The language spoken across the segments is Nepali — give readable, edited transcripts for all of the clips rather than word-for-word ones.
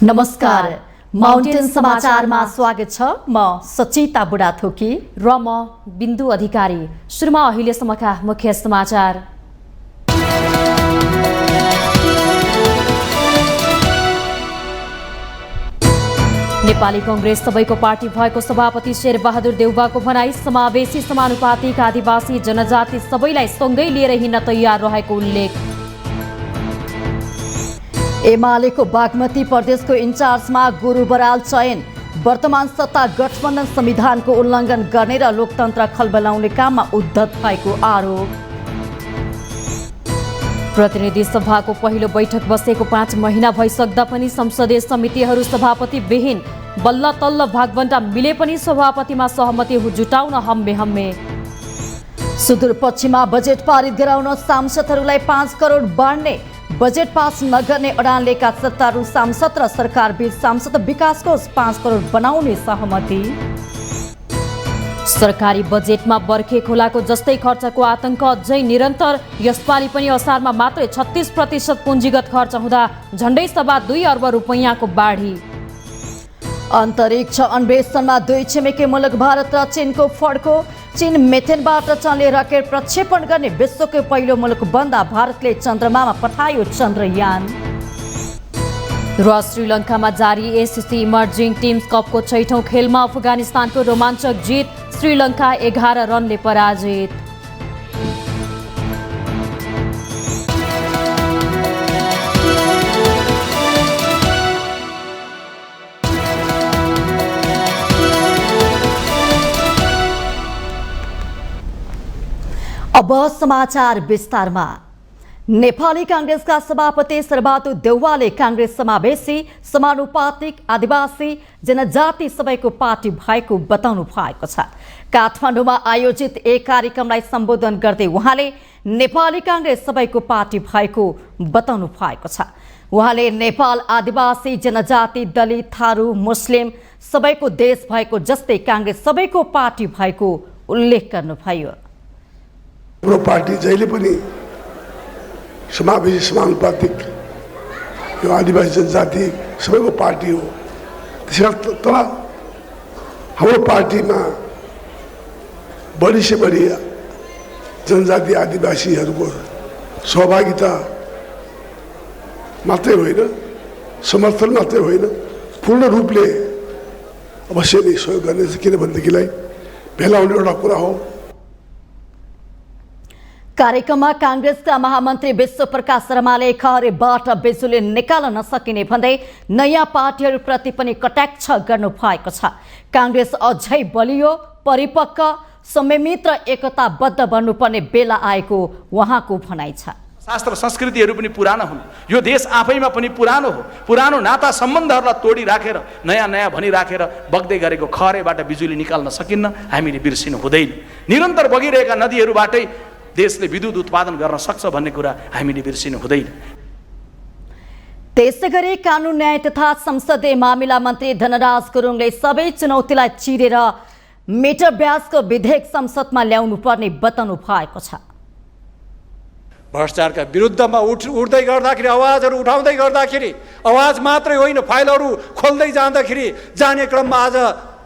नमस्कार, माउन्टेन समाचारमा स्वागत छ। म सचिता बुढाथोकी र म बिन्दु अधिकारी। सुरुमा अहिलेसम्मका मुख्य समाचार। नेपाली कांग्रेस सबैको पार्टी भएको सभापति शेरबहादुर देउवाको भनाई। समावेशी समानुपातिक आदिवासी जनजाति सबैलाई सँगै लिएर हिँड्न तयार रहेको उल्लेख। एमालेको बागमती प्रदेशको इन्चार्जमा गुरु बराल चयन। वर्तमान सत्ता गठबन्धन संविधानको उल्लङ्घन गर्ने र लोकतन्त्र खलबलाउने काममा उद्धत भएको आरोप। प्रतिनिधि सभाको पहिलो बैठक बसेको 5 महिना भइसक्दा पनि संसदीय समितिहरू सभापति विहीन। बल्ल तल्ल भागबण्टा मिले पनि सभापतिमा सहमति जुटाउन हम्मे। सुदूरपश्चिममा बजेट पारित गराउन सांसदहरूलाई 5 करोड बाँड्ने। बजेट पास नगर्ने अडान लिएका सत्तारूढ सांसद र सरकार बीच सांसद विकास कोष 5 करोड बनाउने सहमति। सरकारी बजेटमा बर्खे खोलाको जस्तै खर्चको आतंक अझै निरन्तर। यसपालि पनि असारमा मात्रै 36% पुँजीगत खर्च हुँदा झण्डै सवा 2 अर्ब रुपैयाँको बाढी। अन्तरिक्ष अन्वेषणमा 2 छिमेकी मुलुक भारत र चीनको फड्को। चीन मेथेनबाट चल्ने रकेट प्रक्षेपण गर्ने विश्वको पहिलो मुलुक बन्दा भारतले चन्द्रमामा पठायो चन्द्रयान। र श्रीलङ्कामा जारी एससी इमर्जिङ टिम्स कपको 6औं खेलमा अफगानिस्तानको रोमाञ्चक जित। श्रीलङ्का 11 रनले पराजित। अब समाचार विस्तारमा। नेपाली कांग्रेसका सभापति शेरबहादुर देउवाले कांग्रेस समावेशी समानुपातिक आदिवासी जनजाति सबैको पार्टी भएको बताउनु भएको छ। काठमाडौँमा आयोजित एक कार्यक्रमलाई सम्बोधन गर्दै उहाँले नेपाली कांग्रेस सबैको पार्टी भएको बताउनु भएको छ। उहाँले नेपाल आदिवासी जनजाति दलित थारू मुस्लिम सबैको देश भएको जस्तै कांग्रेस सबैको पार्टी भएको उल्लेख गर्नुभयो। हाम्रो पार्टी जहिले पनि समावेशी समानुपातिक यो आदिवासी जनजाति सबैको पार्टी हो। त्यसैले तर हाम्रो पार्टीमा बढी से बढी जनजाति आदिवासीहरूको सहभागिता मात्रै होइन, समर्थन मात्रै होइन, पूर्ण रूपले अवश्य नै सहयोग गर्नेछ। किनभनेदेखिलाई भेला हुने एउटा कुरा हो। कार्यक्रममा कांग्रेसका महामन्त्री विश्वप्रकाश शर्माले खहरेबाट बिजुली निकाल्न नसकिने भन्दै नयाँ पार्टीहरूप्रति पनि कटाक्ष गर्नु भएको छ। कांग्रेस अझै बलियो, परिपक्व, संयमित र एकताबद्ध बन्नुपर्ने बेला आएको उहाँको भनाइ छ। शास्त्र संस्कृतिहरू पनि पुरानो हुन्। यो देश आफैमा पनि पुरानो हो। पुरानो नाता सम्बन्धहरूलाई तोडिराखेर नयाँ भनिराखेर बग्दै गरेको खहरेबाट बिजुली निकाल्न सकिन्न, हामीले बिर्सिनु हुँदैन। निरन्तर बगिरहेका नदीहरूबाटै देशले विद्युत उत्पादन गर्न सक्छ भन्ने कुरा हामीले बिर्सिनु हुँदैन। त्यसैगरी कानुन न्याय तथा संसदीय मामिला मन्त्री धनराज गुरुङले सबै चुनौतीलाई चिरेर मिटर ब्याजको विधेयक संसदमा ल्याउनु पर्ने बताउनु भएको छ। भ्रष्टाचारका विरुद्धमा उठ्दै गर्दाखेरि आवाजहरू उठाउँदै गर्दाखेरि आवाज मात्रै होइन, फाइलहरू खोल्दै जाने क्रममा आज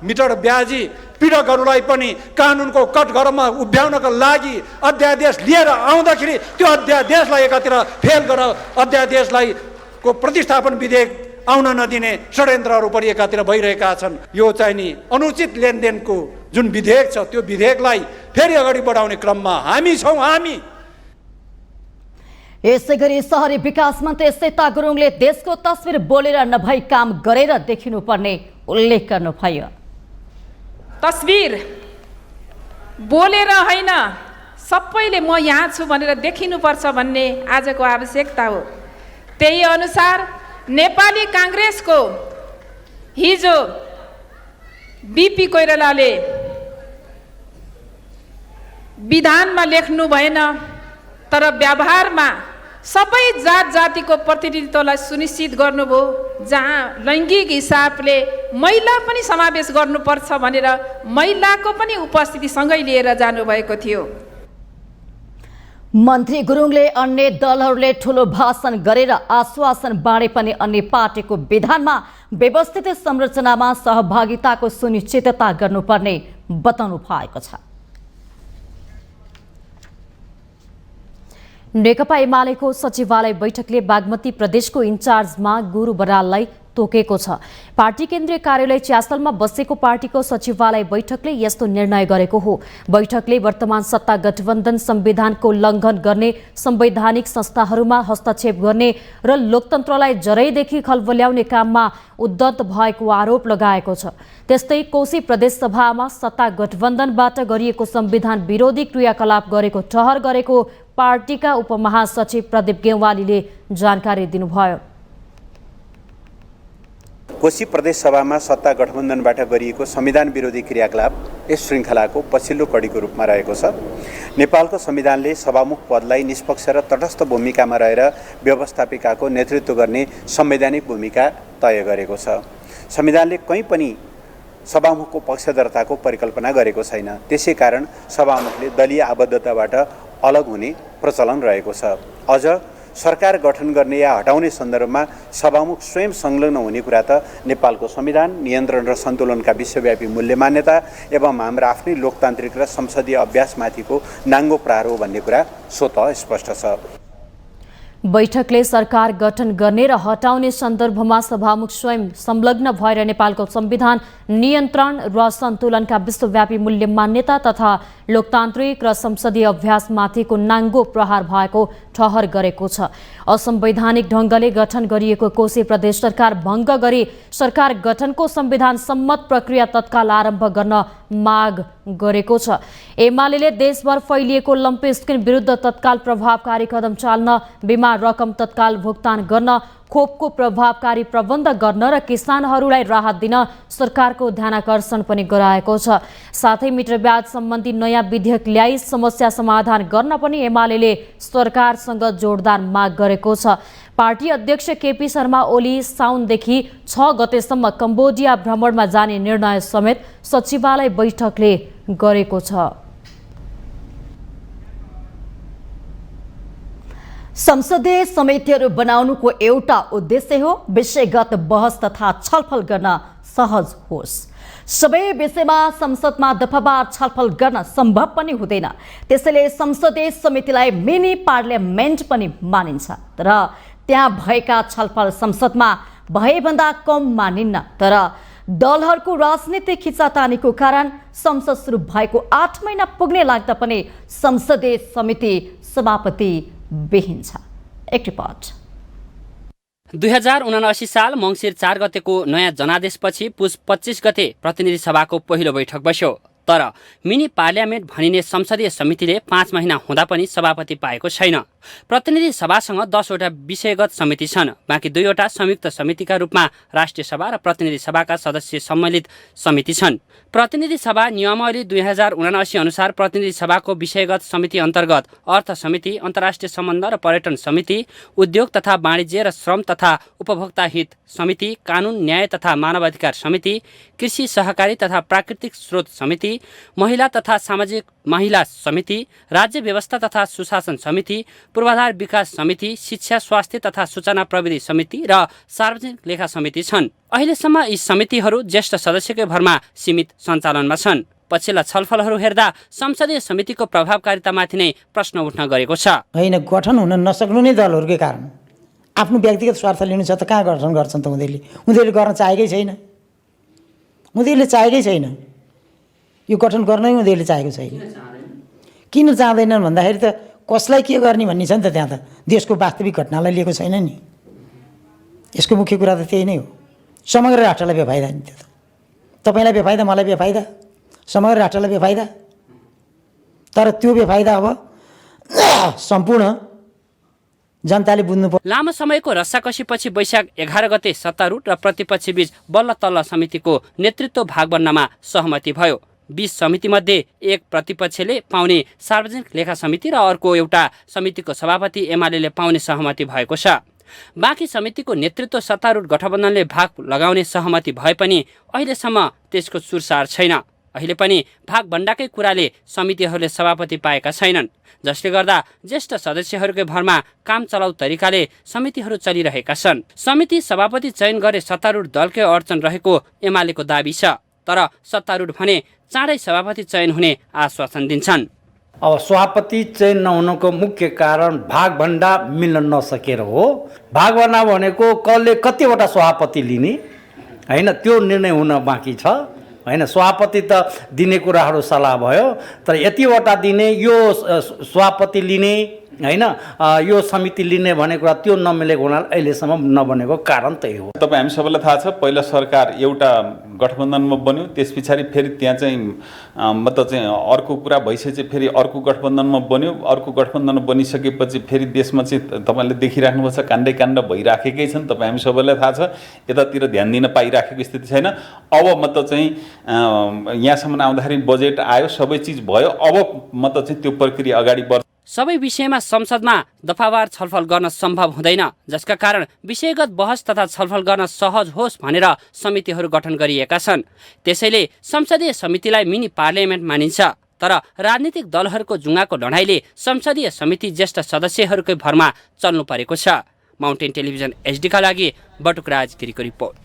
मिटर ब्याजी पीडकहरूलाई पनि कानुनको कठघरमा उभ्याउनका लागि अध्यादेश लिएर आउँदाखेरि त्यो अध्यादेशलाई एकातिर फेल गरेर अध्यादेशलाई को प्रतिस्थापन विधेयक आउन नदिने षड्यन्त्रहरू पनि एकातिर भइरहेका छन्। यो चाहिँ नि अनुचित लेनदेनको जुन विधेयक छ त्यो विधेयकलाई फेरि अगाडि बढाउने क्रममा हामी छौँ। यसैगरी शहरी विकास मन्त्री सीता गुरुङले देशको तस्बिर बोलेर नभई काम गरेर देखिनुपर्ने उल्लेख गर्नुभयो। तस्बिर बोलेर होइन, सबैले म यहाँ छु भनेर देखिनुपर्छ भन्ने आजको आवश्यकता हो। त्यही अनुसार नेपाली कांग्रेसको हिजो बीपी कोइरालाले विधानमा लेख्नु भएन, तर व्यवहारमा सबै जात जातिको प्रतिनिधित्वलाई सुनिश्चित गर्नुभयो। जहाँ लैङ्गिक हिसाबले महिला पनि समावेश गर्नुपर्छ भनेर महिलाको पनि उपस्थिति सँगै लिएर जानुभएको थियो। मन्त्री गुरुङले अन्य दलहरूले ठूलो भाषण गरेर आश्वासन बाँडे पनि अन्य पार्टीको विधानमा व्यवस्थित संरचनामा सहभागिताको सुनिश्चितता गर्नुपर्ने बताउनु भएको छ। नेकपा एमालेको सचिवालय बैठकले बागमती प्रदेशको इन्चार्जमा गुरु बराललाई तोकेको छ। पार्टी केन्द्रीय कार्यालय च्यासलमा बसेको पार्टीको सचिवालय बैठकले यस्तो निर्णय गरेको हो। बैठकले वर्तमान सत्ता गठबन्धन संविधानको उल्लङ्घन गर्ने, संवैधानिक संस्थाहरूमा हस्तक्षेप गर्ने र लोकतन्त्रलाई जरैदेखि खलबल्याउने काममा उद्धत भएको आरोप लगाएको छ। त्यस्तै कोशी प्रदेशसभामा सत्ता गठबन्धनबाट गरिएको संविधान विरोधी क्रियाकलाप गरेको ठहर गरेको पार्टीका उपमहासचिव प्रदीप गेवालीले जानकारी दिनुभयो। कोशी प्रदेश सभामा सत्ता गठबन्धनबाट गरिएको संविधान विरोधी क्रियाकलाप यस श्रृङ्खलाको पछिल्लो कडीको रूपमा रहेको छ। नेपालको संविधानले सभामुख पदलाई निष्पक्ष र तटस्थ भूमिकामा रहेर व्यवस्थापिकाको नेतृत्व गर्ने संवैधानिक भूमिका तय गरेको छ। संविधानले कहीँ पनि सभामुखको पक्षधरताको परिकल्पना गरेको छैन। त्यसै कारण सभामुखले दलीय आबद्धताबाट अलग हुने प्रचलन रहेको छ। अझ सरकार गठन गर्ने या हटाउने सन्दर्भमा सभामुख स्वयं संलग्न हुने कुरा त नेपालको संविधान, नियन्त्रण र सन्तुलनका विश्वव्यापी मूल्य मान्यता एवं हाम्रा आफ्नै लोकतान्त्रिक र संसदीय अभ्यासमाथिको नाङ्गो प्रहार हो भन्ने कुरा स्वतः स्पष्ट छ। बैठकले सरकार गठन गर्ने र हटाउने सन्दर्भमा सभामुख स्वयं संलग्न भएर नेपालको संविधान, नियन्त्रण र सन्तुलनका विश्वव्यापी मूल्य मान्यता तथा लोकतान्त्रिक र संसदीय अभ्यासमाथिको नाङ्गो प्रहार भएको ठहर गरेको छ। असंवैधानिक ढङ्गले गठन गरिएको कोशी प्रदेश सरकार भङ्ग गरी सरकार गठनको संविधान सम्मत प्रक्रिया तत्काल आरम्भ गर्न माग गरेको छ। एमाले देशभर फैलिएको लम्पी स्किन विरुद्ध तत्काल प्रभावकारी कदम चाल्न, बिमा रकम तत्काल भुक्तान गर्न, खोपको प्रभावकारी प्रबन्ध गर्न र किसानहरूलाई राहत दिन सरकारको ध्यानाकर्षण पनि गराएको छ। साथै मिटर ब्याज सम्बन्धी नयाँ विधेयक ल्याई समस्या समाधान गर्न पनि एमाले सरकारसँग जोडदार माग गरेको छ। पार्टी अध्यक्ष केपी शर्मा ओली साउनदेखि 6 गतेसम्म कम्बोडिया भ्रमणमा जाने निर्णय समेत सचिवालय बैठकले गरेको छ। संसदीय समितिहरू बनाउनुको एउटा उद्देश्य हो विषयगत बहस तथा छलफल गर्न सहज होस्। सबै विषयमा संसदमा दफावार छलफल गर्न सम्भव पनि हुँदैन। त्यसैले संसदीय समितिलाई मिनी पार्लियामेन्ट पनि मानिन्छ। तर त्यहाँ भएका छलफल संसदमा भएभन्दा कम मानिन्न। तर दलहरूको राजनीतिक खिचातानीको कारण संसद सुरु भएको 8 महिना पुग्ने लाग्दा पनि संसदीय समिति सभापति विहीन छ। एक रिपोर्ट। 2079 साल मङ्सिर 4 गतेको नयाँ जनादेशपछि पुस 25 गते प्रतिनिधि सभाको पहिलो बैठक बस्यो। तर मिनी पार्लियामेन्ट भनिने संसदीय समितिले 5 महिना हुँदा पनि सभापति पाएको छैन। प्रतिनिधि सभासँग 10 वटा विषयगत समिति छन्। बाँकी 2 वटा संयुक्त समितिका रूपमा राष्ट्रिय सभा र प्रतिनिधि सभाका सदस्य सम्मिलित समिति छन्। प्रतिनिधि सभा नियमावली 2079 अनुसार प्रतिनिधि सभाको विषयगत समिति अन्तर्गत अर्थ समिति, अन्तर्राष्ट्रिय सम्बन्ध र पर्यटन समिति, उद्योग तथा वाणिज्य र श्रम तथा उपभोक्ता हित समिति, कानुन न्याय तथा मानवाधिकार समिति, कृषि सहकारी तथा प्राकृतिक स्रोत समिति, महिला तथा सामाजिक महिला समिति, राज्य व्यवस्था तथा सुशासन समिति, पूर्वाधार विकास समिति, शिक्षा स्वास्थ्य तथा सूचना प्रविधि समिति र सार्वजनिक लेखा समिति छन्। अहिलेसम्म यी समितिहरू ज्येष्ठ सदस्यकै भरमा सीमित सञ्चालनमा छन्। पछिल्ला छलफलहरू हेर्दा संसदीय समितिको प्रभावकारितामाथि नै प्रश्न उठ्न गएको छ। होइन, गठन हुन नसक्नु नै दलहरूकै कारण। आफ्नो व्यक्तिगत स्वार्थ लिनु छ त कहाँ गठन गर्छन् त उनीहरूले गर्न चाहेकै छैन। उनीहरूले चाहेकै छैन। यो गठन गर्नै उनीहरूले चाहेको छैन। किन चाहँदैनन् भन्दाखेरि त कसलाई के गर्ने भन्ने छ नि त। त्यहाँ त देशको वास्तविक घटनालाई लिएको छैन नि। यसको मुख्य कुरा त त्यही नै हो। समग्र राष्ट्रलाई बेफाइदा नि त्यो त। तपाईँलाई बेफाइदा, मलाई बेफाइदा, समग्र राष्ट्रलाई बेफाइदा। तर त्यो बेफाइदा अब सम्पूर्ण जनताले बुझ्नु पर्छ। लामो समयको रस्साकसीपछि वैशाख 11 गते सत्तारूढ र प्रतिपक्षी बीच बल्ल तल्ल समितिको नेतृत्व भाग बन्नमा सहमति भयो। 20 समितिमध्ये एक प्रतिपक्षले पाउने सार्वजनिक लेखा समिति र अर्को एउटा समितिको सभापति एमाले पाउने सहमति भएको छ। बाँकी समितिको नेतृत्व सत्तारूढ गठबन्धनले भाग लगाउने सहमति भए पनि अहिलेसम्म त्यसको सुरसार छैन। अहिले पनि भागभण्डाकै कुराले समितिहरूले सभापति पाएका छैनन्, जसले गर्दा ज्येष्ठ सदस्यहरूकै भरमा काम चलाउ तरिकाले समितिहरू चलिरहेका छन्। समिति सभापति चयन गरे सत्तारूढ दलकै अडचन रहेको एमालेको दाबी छ, तर सत्तारूढ भने चाँडै सभापति चयन हुने आश्वासन दिन्छन्। अब सभापति चयन नहुनुको मुख्य कारण भागभण्डा मिल्न नसकेर हो। भागभण्डा भनेको कसले कतिवटा सभापति लिने हैन, त्यो निर्णय हुन बाँकी छ हैन। सभापति त दिने कुराहरू सल्लाह भयो, तर यतिवटा दिने, यो सभापति लिने हैन, यो समिति लिने भन्ने कुरा त्यो नमिलेको हुनाले अहिलेसम्म नबनेको कारण त्यही हो। तपाईँ हामी सबैलाई थाहा छ, पहिला सरकार एउटा गठबन्धनमा बन्यो, त्यस पछाडि फेरि त्यहाँ चाहिँ मतलब चाहिँ अर्को कुरा भइसकेपछि फेरि अर्को गठबन्धनमा बन्यो। अर्को गठबन्धनमा बनिसकेपछि फेरि देशमा चाहिँ तपाईँले देखिराख्नुपर्छ काण्डै काण्ड भइराखेकै छन्। तपाईँ हामी सबैलाई थाहा छ, यतातिर ध्यान दिन पाइराखेको स्थिति छैन। अब मतलब चाहिँ यहाँसम्म आउँदाखेरि बजेट आयो, सबै चिज भयो, अब मतलब चाहिँ त्यो प्रक्रिया अगाडि बढ्छ। सबै विषयमा संसदमा दफावार छलफल गर्न सम्भव हुँदैन, जसका कारण विषयगत बहस तथा छलफल गर्न सहज होस् भनेर समितिहरू गठन गरिएका छन्। त्यसैले संसदीय समितिलाई मिनी पार्लियामेन्ट मानिन्छ, तर राजनीतिक दलहरूको जुङ्गाको लडाइँले संसदीय समिति ज्येष्ठ सदस्यहरूकै भरमा चल्नु परेको छ। माउन्टेन टेलिभिजन एचडीका लागि बटुकराज गिरीको रिपोर्ट।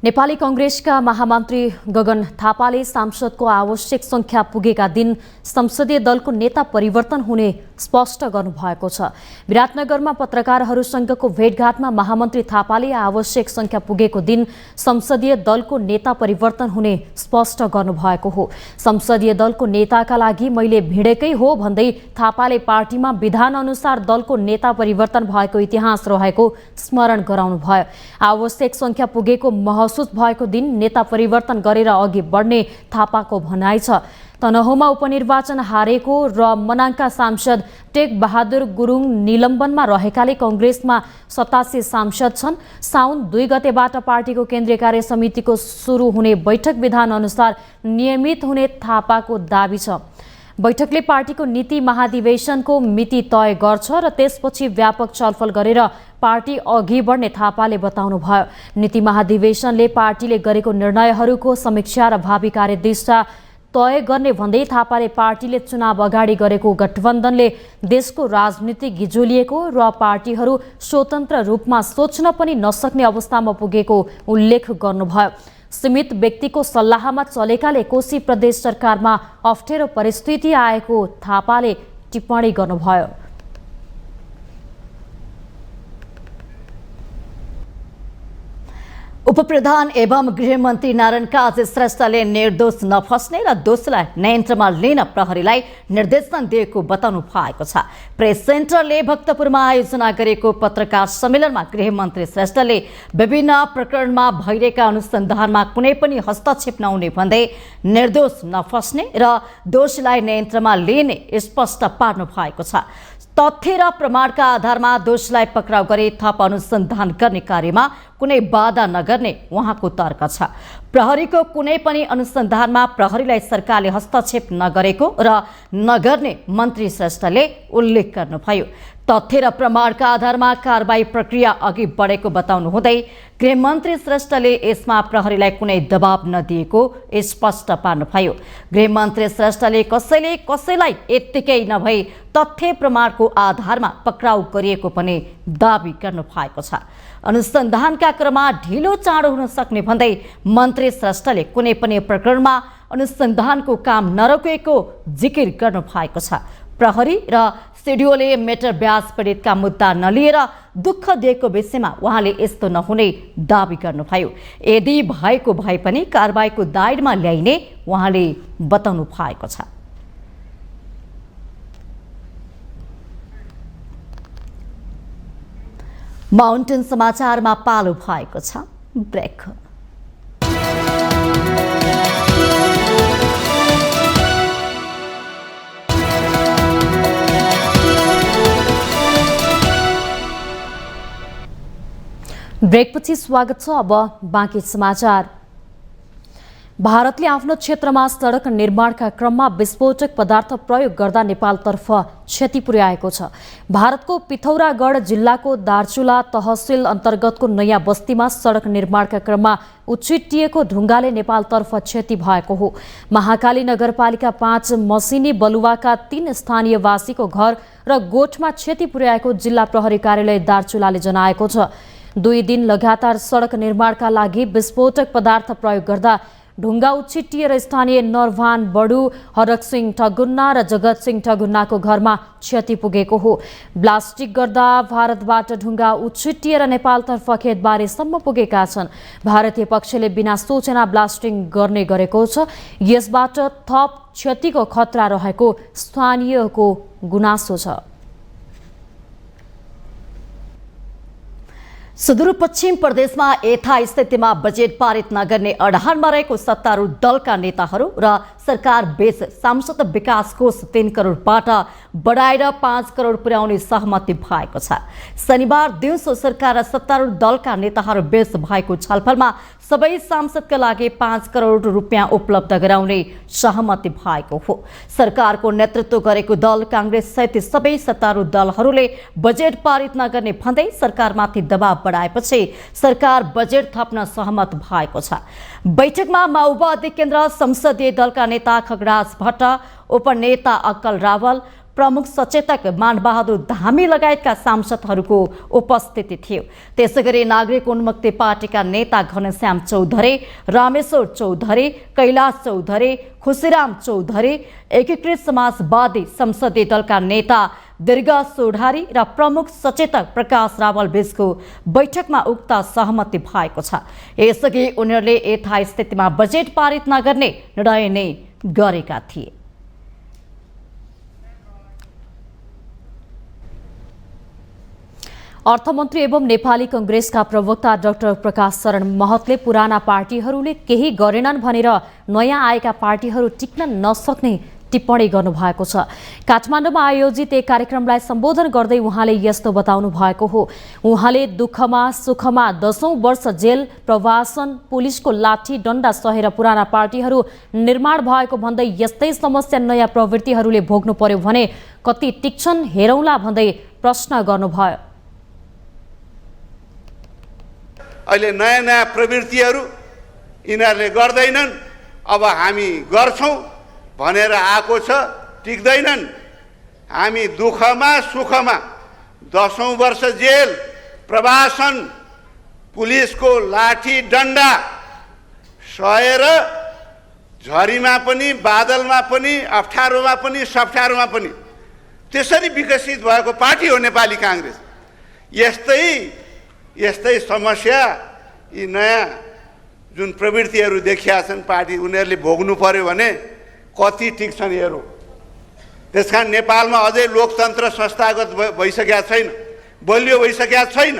नेपाली कांग्रेसका महामन्त्री गगन थापाले सांसदको आवश्यक संख्या पुगेका दिन संसदीय दलको नेता परिवर्तन हुने स्पष्ट गर्नुभएको छ। विराटनगरमा पत्रकारहरूसँगको भेटघाटमा महामन्त्री थापाले आवश्यक संख्या पुगेको दिन संसदीय दलको नेता परिवर्तन हुने स्पष्ट गर्नुभएको हो। संसदीय दलको नेताका लागि मैले भिडेकै हो भन्दै थापाले पार्टीमा विधान अनुसार दलको नेता परिवर्तन भएको इतिहास रहेको स्मरण गराउनुभयो। आवश्यक संख्या पुगेको महसुस भएको दिन नेता परिवर्तन गरेर अघि बढ्ने थापाको भनाइ छ। तनहुँमा उपनिर्वाचन हारेको र मनाङका सांसद टेक बहादुर गुरुङ निलम्बनमा रहेकाले कांग्रेसमा 87 सांसद छन्। साउन 2 गतेबाट पार्टीको केन्द्रीय कार्य समितिको सुरु हुने बैठक विधान अनुसार नियमित हुने थापाको दाबी छ। बैठकले पार्टीको नीति महाधिवेशनको मिति तय गर्छ र त्यसपछि व्यापक छलफल गरेर पार्टी अघि बढ्ने थापाले बताउनुभयो। नीति महाधिवेशनले पार्टीले गरेको निर्णयहरूको समीक्षा र भावी कार्यदिशा तय गर्ने भन्दै थापाले पार्टीले चुनाव अगाडि गरेको गठबन्धनले देशको राजनीति गिजोलिएको र पार्टीहरू स्वतन्त्र रूपमा सोच्न पनि नसक्ने अवस्थामा पुगेको उल्लेख गर्नुभयो। सीमित व्यक्तिको सल्लाहमा चलेकाले कोशी प्रदेश सरकारमा अप्ठ्यारो परिस्थिति आएको थापाले टिप्पणी गर्नुभयो। उपप्रधान एवं गृहमन्त्री नारायण काजी श्रेष्ठले निर्दोष नफस्ने र दोषीलाई नियन्त्रणमा लिन प्रहरीलाई निर्देशन दिएको बताउनु भएको छ। प्रेस सेन्टरले भक्तपुरमा आयोजना गरेको पत्रकार सम्मेलनमा गृहमन्त्री श्रेष्ठले विभिन्न प्रकरणमा भइरहेका अनुसन्धानमा कुनै पनि हस्तक्षेप नहुने भन्दै निर्दोष नफस्ने र दोषीलाई नियन्त्रणमा लिने स्पष्ट पार्नु भएको छ। तथ्य र प्रमाणका आधारमा दोषीलाई पक्राउ गरी थप अनुसन्धान गर्ने कार्यमा कुनै बाधा नगर्ने उहाँको तर्क छ। प्रहरीको कुनै पनि अनुसन्धानमा प्रहरीलाई सरकारले हस्तक्षेप नगरेको र नगर्ने मन्त्री श्रेष्ठले उल्लेख गर्नुभयो। तथ्य र प्रमाणका आधारमा कारबाही प्रक्रिया अघि बढेको बताउनु हुँदै गृहमन्त्री श्रेष्ठले यसमा प्रहरीलाई कुनै दबाब नदिएको स्पष्ट पार्नुभयो। गृहमन्त्री श्रेष्ठले कसैले कसैलाई यत्तिकै नभई तथ्य प्रमाणको आधारमा पक्राउ गरिएको पनि दाबी गर्नु भएको छ। अनुसन्धानका क्रममा ढिलो चाँडो हुन सक्ने भन्दै मन्त्री श्रेष्ठले कुनै पनि प्रकरणमा अनुसन्धानको काम नरोकेको जिकिर गर्नु भएको छ। प्रहरी र सिडिओले मेटर ब्याज पीडितका मुद्दा नलिएर दुःख दिएको विषयमा उहाँले यस्तो नहुने दाबी गर्नुभयो। यदि भएको भए पनि कारबाहीको दायरामा ल्याइने उहाँले बताउनु भएको छ। माउन्टेन समाचारमा पालो भएको छ ब्रेक। ब्रेकपछि स्वागत छ। अब बाँकी समाचार। भारतले आफ्नो क्षेत्रमा सडक निर्माणका क्रममा विस्फोटक पदार्थ प्रयोग गर्दा नेपालतर्फ क्षति पुर्याएको छ। भारतको पिथौरागढ जिल्लाको दार्चुला तहसिल अन्तर्गतको नयाँ बस्तीमा सडक निर्माणका क्रममा उछिटिएको ढुङ्गाले नेपालतर्फ क्षति भएको हो। महाकाली नगरपालिका 5 मसिनी बलुवाका 3 स्थानीयवासीको घर र गोठमा क्षति पुर्याएको जिल्ला प्रहरी कार्यालय दार्चुलाले जनाएको छ। 2 दिन लगातार सडक निर्माणका लागि विस्फोटक पदार्थ प्रयोग गर्दा ढुङ्गा उछिटिएर स्थानीय नरभान बडु, हरकसिंह ठगुन्ना र जगत सिंह ठगुन्नाको घरमा क्षति पुगेको हो। ब्लास्टिक गर्दा भारतबाट ढुङ्गा उछिटिएर नेपालतर्फ खेतबारीसम्म पुगेका छन्। भारतीय पक्षले बिना सूचना ब्लास्टिङ गर्ने गरेको छ। यसबाट थप क्षतिको खतरा रहेको स्थानीयको गुनासो छ। सुदूरपश्चिम प्रदेशमा यथास्थितिमा बजेट पारित नगर्ने अडानमा रहेको सत्तारूढ दलका नेताहरू र सरकार बीच सांसद विकास कोष 3 करोडबाट बढाएर 5 करोड पुर्याउने सहमति भएको छ। शनिबार दिउँसो सरकार र सत्तारूढ दलका नेताहरू बीच भएको छलफलमा सबै सांसदका लागि 5 करोड रुपियाँ उपलब्ध गराउने सहमति भएको हो। सरकारको नेतृत्व गरेको दल कांग्रेस सहित सबै सत्तारूढ दलहरूले बजेट पारित नगर्ने भन्दै सरकारमाथि दबाव बढाएपछि सरकार बजेट थप्न सहमत भएको छ। बैठकमा माओवादी केन्द्र संसदीय दलका नेता खगराज भट्ट, उपनेता अक्कल रावल, प्रमुख सचेतक मानबहादुर धामी लगायतका सांसदहरूको उपस्थिति थियो। त्यसैगरी नागरिक उन्मुक्ति पार्टीका नेता घनश्याम चौधरी, रामेश्वर चौधरी, कैलाश चौधरी, खुशीराम चौधरी, एकीकृत समाजवादी संसदीय दलका नेता दीर्घ सोढारी र प्रमुख सचेतक प्रकाश रावल बीचको बैठकमा उक्त सहमति भएको छ। यसअघि उनीहरूले यथास्थितिमा बजेट पारित नगर्ने निर्णय नै गरेका थिए। अर्थमन्त्री एवं नेपाली कांग्रेसका प्रवक्ता डाक्टर प्रकाश शरण महतले पुराना पार्टीहरूले केही गरेनन् भनेर नयाँ आएका पार्टीहरू टिक्न नसक्ने टिप्पणी गर्नुभएको छ। काठमाडौँमा आयोजित एक कार्यक्रमलाई सम्बोधन गर्दै उहाँले यस्तो बताउनु भएको हो। उहाँले दुःखमा सुखमा 10औं वर्ष जेल, प्रवासन, पुलिसको लाठी डण्डा सहेर पुराना पार्टीहरू निर्माण भएको भन्दै यस्तै समस्या नयाँ प्रवृत्तिहरूले भोग्नु पर्यो भने कति टिक्छन् हेरौँला भन्दै प्रश्न गर्नुभयो। अहिले नयाँ नयाँ प्रवृत्तिहरू यिनीहरूले गर्दैनन्, अब हामी गर्छौँ भनेर आएको छ, टिक्दैनन्। हामी दुःखमा सुखमा 10औं वर्ष जेल, प्रवासन, पुलिसको लाठी डण्डा सहेर झरीमा पनि, बादलमा पनि, अप्ठ्यारोमा पनि, सप्ठ्यारोमा पनि त्यसरी विकसित भएको पार्टी हो नेपाली कांग्रेस। यस्तै समस्या यी नयाँ जुन प्रवृत्तिहरू देखिया छन् पार्टी उनीहरूले भोग्नु पर्यो भने कति टिक्छन् हेरौँ। त्यसकारण नेपालमा अझै लोकतन्त्र संस्थागत भइसकेका छैन, बलियो भइसकेका छैन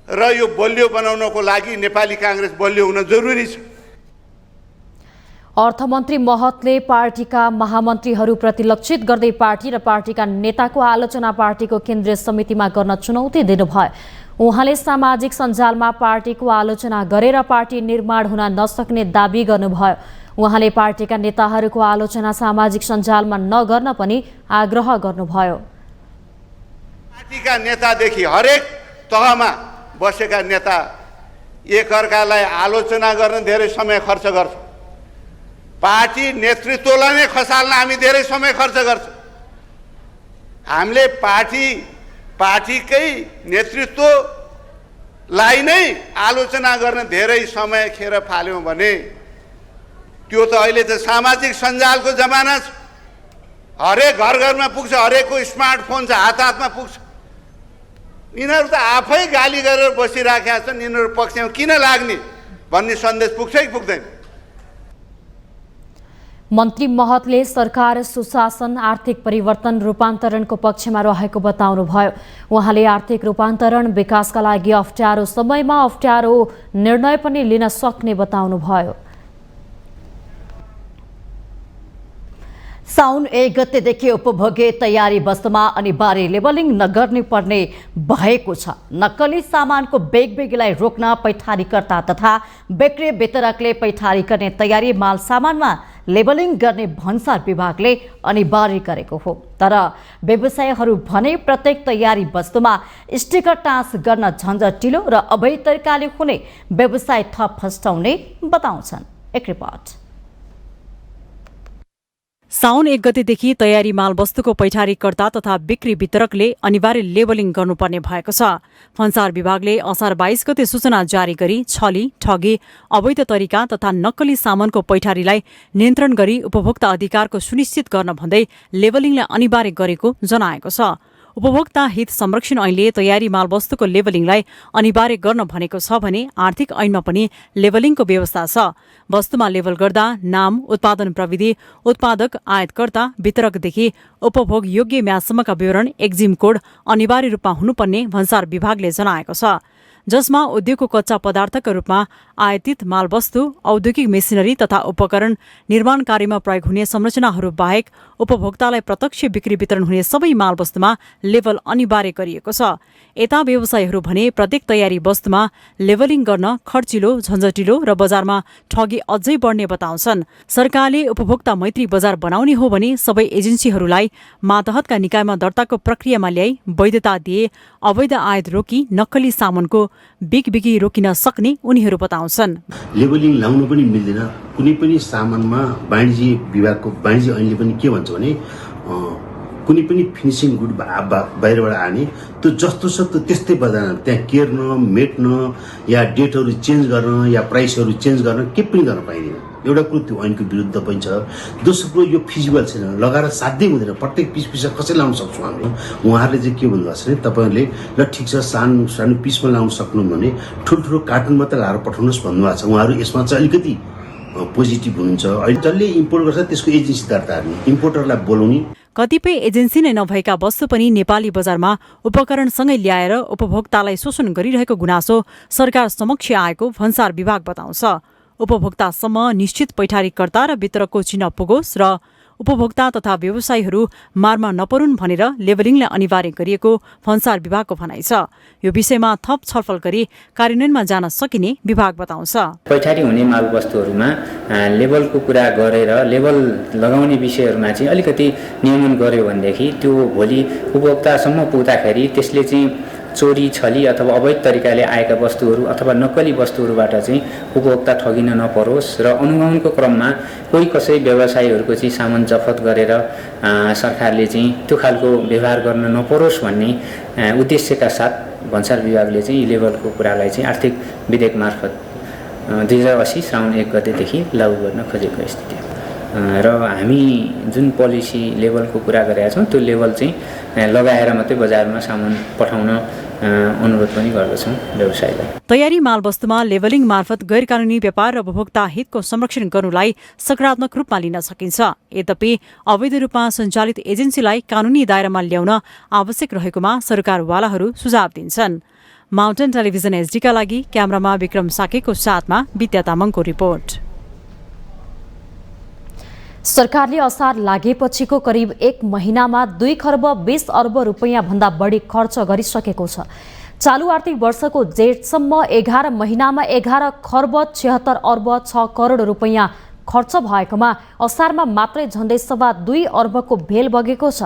र यो बलियो बनाउनको लागि नेपाली कांग्रेस बलियो हुन जरुरी छ। अर्थमन्त्री महतले पार्टीका महामन्त्रीहरूप्रति लक्षित गर्दै पार्टी र पार्टीका नेताको आलोचना पार्टीको केन्द्रीय समितिमा गर्न चुनौती दिनुभयो। उहाँले सामाजिक सञ्जालमा पार्टीको आलोचना गरेर पार्टी निर्माण हुन नसक्ने दाबी गर्नुभयो। उहाँले पार्टीका नेताहरूको आलोचना सामाजिक सञ्जालमा नगर्न पनि आग्रह गर्नुभयो। पार्टीका नेतादेखि हरेक तहमा बसेका नेता एकअर्कालाई आलोचना गर्न धेरै समय खर्च गर्छ। पार्टी नेतृत्वलाई नै खसाल्न हामी धेरै समय खर्च गर्छौँ। हामीले पार्टीकै नेतृत्वलाई नै आलोचना गर्न धेरै समय खेर फाल्यौँ भने त्यो त अहिले त सामाजिक सञ्जालको जमाना छ। हरेक घर घरमा पुग्छ, हरेकको स्मार्टफोन छ, हात हातमा पुग्छ। यिनीहरू त आफै गाली गरेर बसिराखेका छन्, यिनीहरू पक्षमा किन लाग्ने भन्ने सन्देश पुग्छ कि पुग्दैन? मन्त्री महतले सरकार सुशासन, आर्थिक परिवर्तन, रूपान्तरणको पक्षमा रहेको बताउनुभयो। उहाँले आर्थिक रूपान्तरण, विकासका लागि अप्ठ्यारो समयमा अप्ठ्यारो निर्णय पनि लिन सक्ने बताउनुभयो। साउन 1 गतेदेखि उपभोग्य तयारी वस्तुमा अनिवार्य लेबलिङ नगर्नु पर्ने भएको छ। नक्कली सामानको बेगबेगीलाई रोक्न पैठारीकर्ता तथा बिक्री वितरकले पैठारी गर्ने तयारी माल सामानमा लेबलिङ गर्ने भन्सार विभागले अनिवार्य गरेको हो। तर व्यवसायीहरू भने प्रत्येक तयारी वस्तुमा स्टिकर टाँस गर्न झन्झटिलो र अवैध तरिकाले हुने व्यवसाय थप फस्टाउने बताउँछन्। एक रिपोर्ट। साउन 1 गतेदेखि तयारी माल वस्तुको पैठारीकर्ता तथा बिक्री वितरकले अनिवार्य लेबलिङ गर्नुपर्ने भएको छ। भन्सार विभागले असार 22 गते सूचना जारी गरी छली, ठगी, अवैध तरिका तथा नक्कली सामानको पैठारीलाई नियन्त्रण गरी उपभोक्ता अधिकारको सुनिश्चित गर्न भन्दै लेबलिङलाई अनिवार्य गरेको जनाएको छ। उपभोक्ता हित संरक्षण ऐनले तयारी माल वस्तुको लेबलिङलाई अनिवार्य गर्न भनेको छ भने आर्थिक ऐनमा पनि लेबलिङको व्यवस्था छ। वस्तुमा लेबल गर्दा नाम, उत्पादन प्रविधि, उत्पादक, आयातकर्ता, वितरकदेखि उपभोग योग्य म्यादसम्मका विवरण, एक्जिम कोड अनिवार्य रूपमा हुनुपर्ने भन्सार विभागले जनाएको छ। जसमा उद्योगको कच्चा पदार्थका रूपमा आयातित मालवस्तु, औद्योगिक मेसिनरी तथा उपकरण, निर्माण कार्यमा प्रयोग हुने संरचनाहरू बाहेक उपभोक्तालाई प्रत्यक्ष बिक्री वितरण हुने सबै मालवस्तुमा लेबल अनिवार्य गरिएको छ। यता व्यवसायीहरू भने प्रत्येक तयारी वस्तुमा लेबलिङ गर्न खर्चिलो, झन्झटिलो र बजारमा ठगी अझै बढ्ने बताउँछन्। सरकारले उपभोक्ता मैत्री बजार बनाउने हो भने सबै एजेन्सीहरूलाई मातहतका निकायमा दर्ताको प्रक्रियामा ल्याई वैधता दिए अवैध आयात रोकी नक्कली सामानको बिगबिगी रोकिन सक्ने उनीहरू बताउँछन्। लेबलिङ लाउनु पनि मिल्दैन। कुनै पनि सामानमा वाणिज्य विभागको वाणिज्य ऐनले पनि के भन्छ भने कुनै पनि फिनिसिङ गुड बाहिरबाट आने त्यो जस्तो छ त्यस्तै बजारमा त्यहाँ केर्न, मेट्न या डेटहरू चेन्ज गर्न या प्राइसहरू चेन्ज गर्न के पनि गर्न पाइँदैन। एउटा कुरो त्यो ऐनको विरुद्ध पनि छ। दोस्रो कुरो यो फिजिबल छैन, लगाएर साध्यै हुँदैन। प्रत्येक पिस पिसा कसरी लाउन सक्छौँ हामी? उहाँहरूले चाहिँ के भन्नुभएको छ भने तपाईँहरूले ल ठिक छ सानो सानो पिसमा लाउन सक्नु भने ठुल्ठुलो कार्टुन मात्रै लाएर पठाउनुहोस् भन्नुभएको छ। उहाँहरू यसमा चाहिँ अलिकति पोजिटिभ हुनुहुन्छ। अहिले जसले इम्पोर्ट गर्छ त्यसको एजेन्सी दर्ता गर्ने, इम्पोर्टरलाई बोलाउने। कतिपय एजेन्सी नै नभएका वस्तु पनि नेपाली बजारमा उपकरणसँगै ल्याएर उपभोक्तालाई शोषण गरिरहेको गुनासो सरकार समक्ष आएको भन्सार विभाग बताउँछ। उपभोक्तासम्म निश्चित पैठारीकर्ता र वितरकको चिन्ह पुगोस् र उपभोक्ता तथा व्यवसायीहरू मारमा नपरुन् भनेर लेबलिङलाई अनिवार्य गरिएको भन्सार विभागको भनाइ छ। यो विषयमा थप छलफल गरी कार्यान्वयनमा जान सकिने विभाग बताउँछ। पैठारी हुने माल वस्तुहरूमा लेबलको कुरा गरेर लेबल लगाउने विषयहरूमा चाहिँ अलिकति नियमन गर्यो भनेदेखि त्यो भोलि उपभोक्तासम्म पुग्दाखेरि त्यसले चाहिँ चोरी, छली अथवा अवैध तरिकाले आएका वस्तुहरू अथवा नक्कली वस्तुहरूबाट चाहिँ उपभोक्ता ठगिन नपरोस् र अनुगमनको क्रममा कोही कसै व्यवसायीहरूको चाहिँ सामान जफत गरेर सरकारले चाहिँ त्यो खालको व्यवहार गर्न नपरोस् भन्ने उद्देश्यका साथ भन्सार विभागले चाहिँ लेबलको कुरालाई चाहिँ आर्थिक विधेयक मार्फत 2080 श्रावण 1 गतेदेखि लागू गर्न खोजेको स्थिति हो। र हामी जुन पोलिसी लेबलको कुरा गरेका छौँ त्यो लेबल चाहिँ लगाएर मात्रै बजारमा सामान पठाउन अनुरोध पनि गर्दछौँ व्यवसायलाई। तयारी माल वस्तुमा लेबलिङ मार्फत गैर कानुनी व्यापार र उपभोक्ता हितको संरक्षण गर्नुलाई सकारात्मक रूपमा लिन सकिन्छ। यद्यपि अवैध रूपमा सञ्चालित एजेन्सीलाई कानुनी दायरामा ल्याउन आवश्यक रहेकोमा सरकारवालाहरू सुझाव दिन्छन्। माउन्टेन टेलिभिजन एचडीका लागि क्यामेरामा विक्रम साकेको साथमा विद्या तामाङको रिपोर्ट। सरकारले असार लागेपछिको करिब 1 महिनामा 2 खर्ब 20 अर्ब रुपैयाँ भन्दा बढी खर्च गरिसकेको छ। चालु आर्थिक वर्षको जेठसम्म 11 महिनामा 11 खर्ब 76 अर्ब 6 करोड रुपैयाँ खर्च भएकोमा असारमा मात्रै झन्डै 2.25 अर्बको भेल बगेको छ।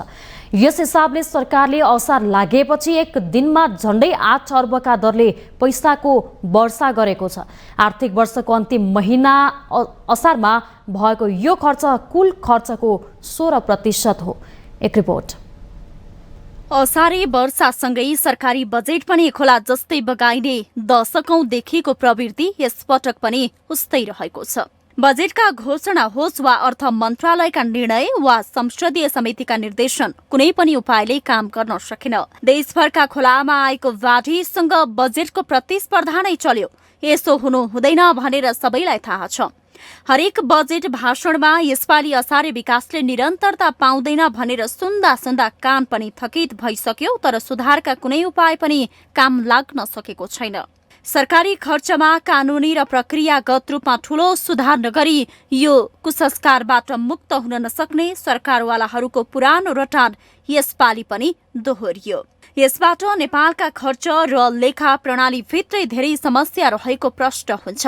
यस हिसाबले सरकारले असार लागेपछि एक दिनमा झन्डै 8 अर्बका दरले पैसाको वर्षा गरेको छ। आर्थिक वर्षको अन्तिम महिना असारमा भएको यो खर्च कुल खर्चको 16% हो। एक रिपोर्ट। असारे वर्षासँगै सरकारी बजेट पनि खोला जस्तै बगाइने दशकौंदेखिको प्रवृत्ति यसपटक पनि उस्तै रहेको छ। बजेटका घोषणा होस् वा अर्थ मन्त्रालयका निर्णय वा संसदीय समितिका निर्देशन कुनै पनि उपायले काम गर्न सकेन। देशभरका खोलामा आएको बाढीसँग बजेटको प्रतिस्पर्धा नै चल्यो। यसो हुनु हुँदैन भनेर सबैलाई थाहा छ। हरेक बजेट भाषणमा यसपालि असारे विकासले निरन्तरता पाउँदैन भनेर सुन्दा सुन्दा कान पनि थकित भइसक्यो, तर सुधारका कुनै उपाय पनि काम लाग्न सकेको छैन। सरकारी खर्चमा कानुनी र प्रक्रियागत रूपमा ठूलो सुधार नगरी यो कुसंस्कारबाट मुक्त हुन नसक्ने सरकारवालाहरूको पुरानो रटान यसपालि पनि दोहोरियो। यसबाट नेपालका खर्च र लेखा प्रणालीभित्रै धेरै समस्या रहेको प्रश्न हुन्छ।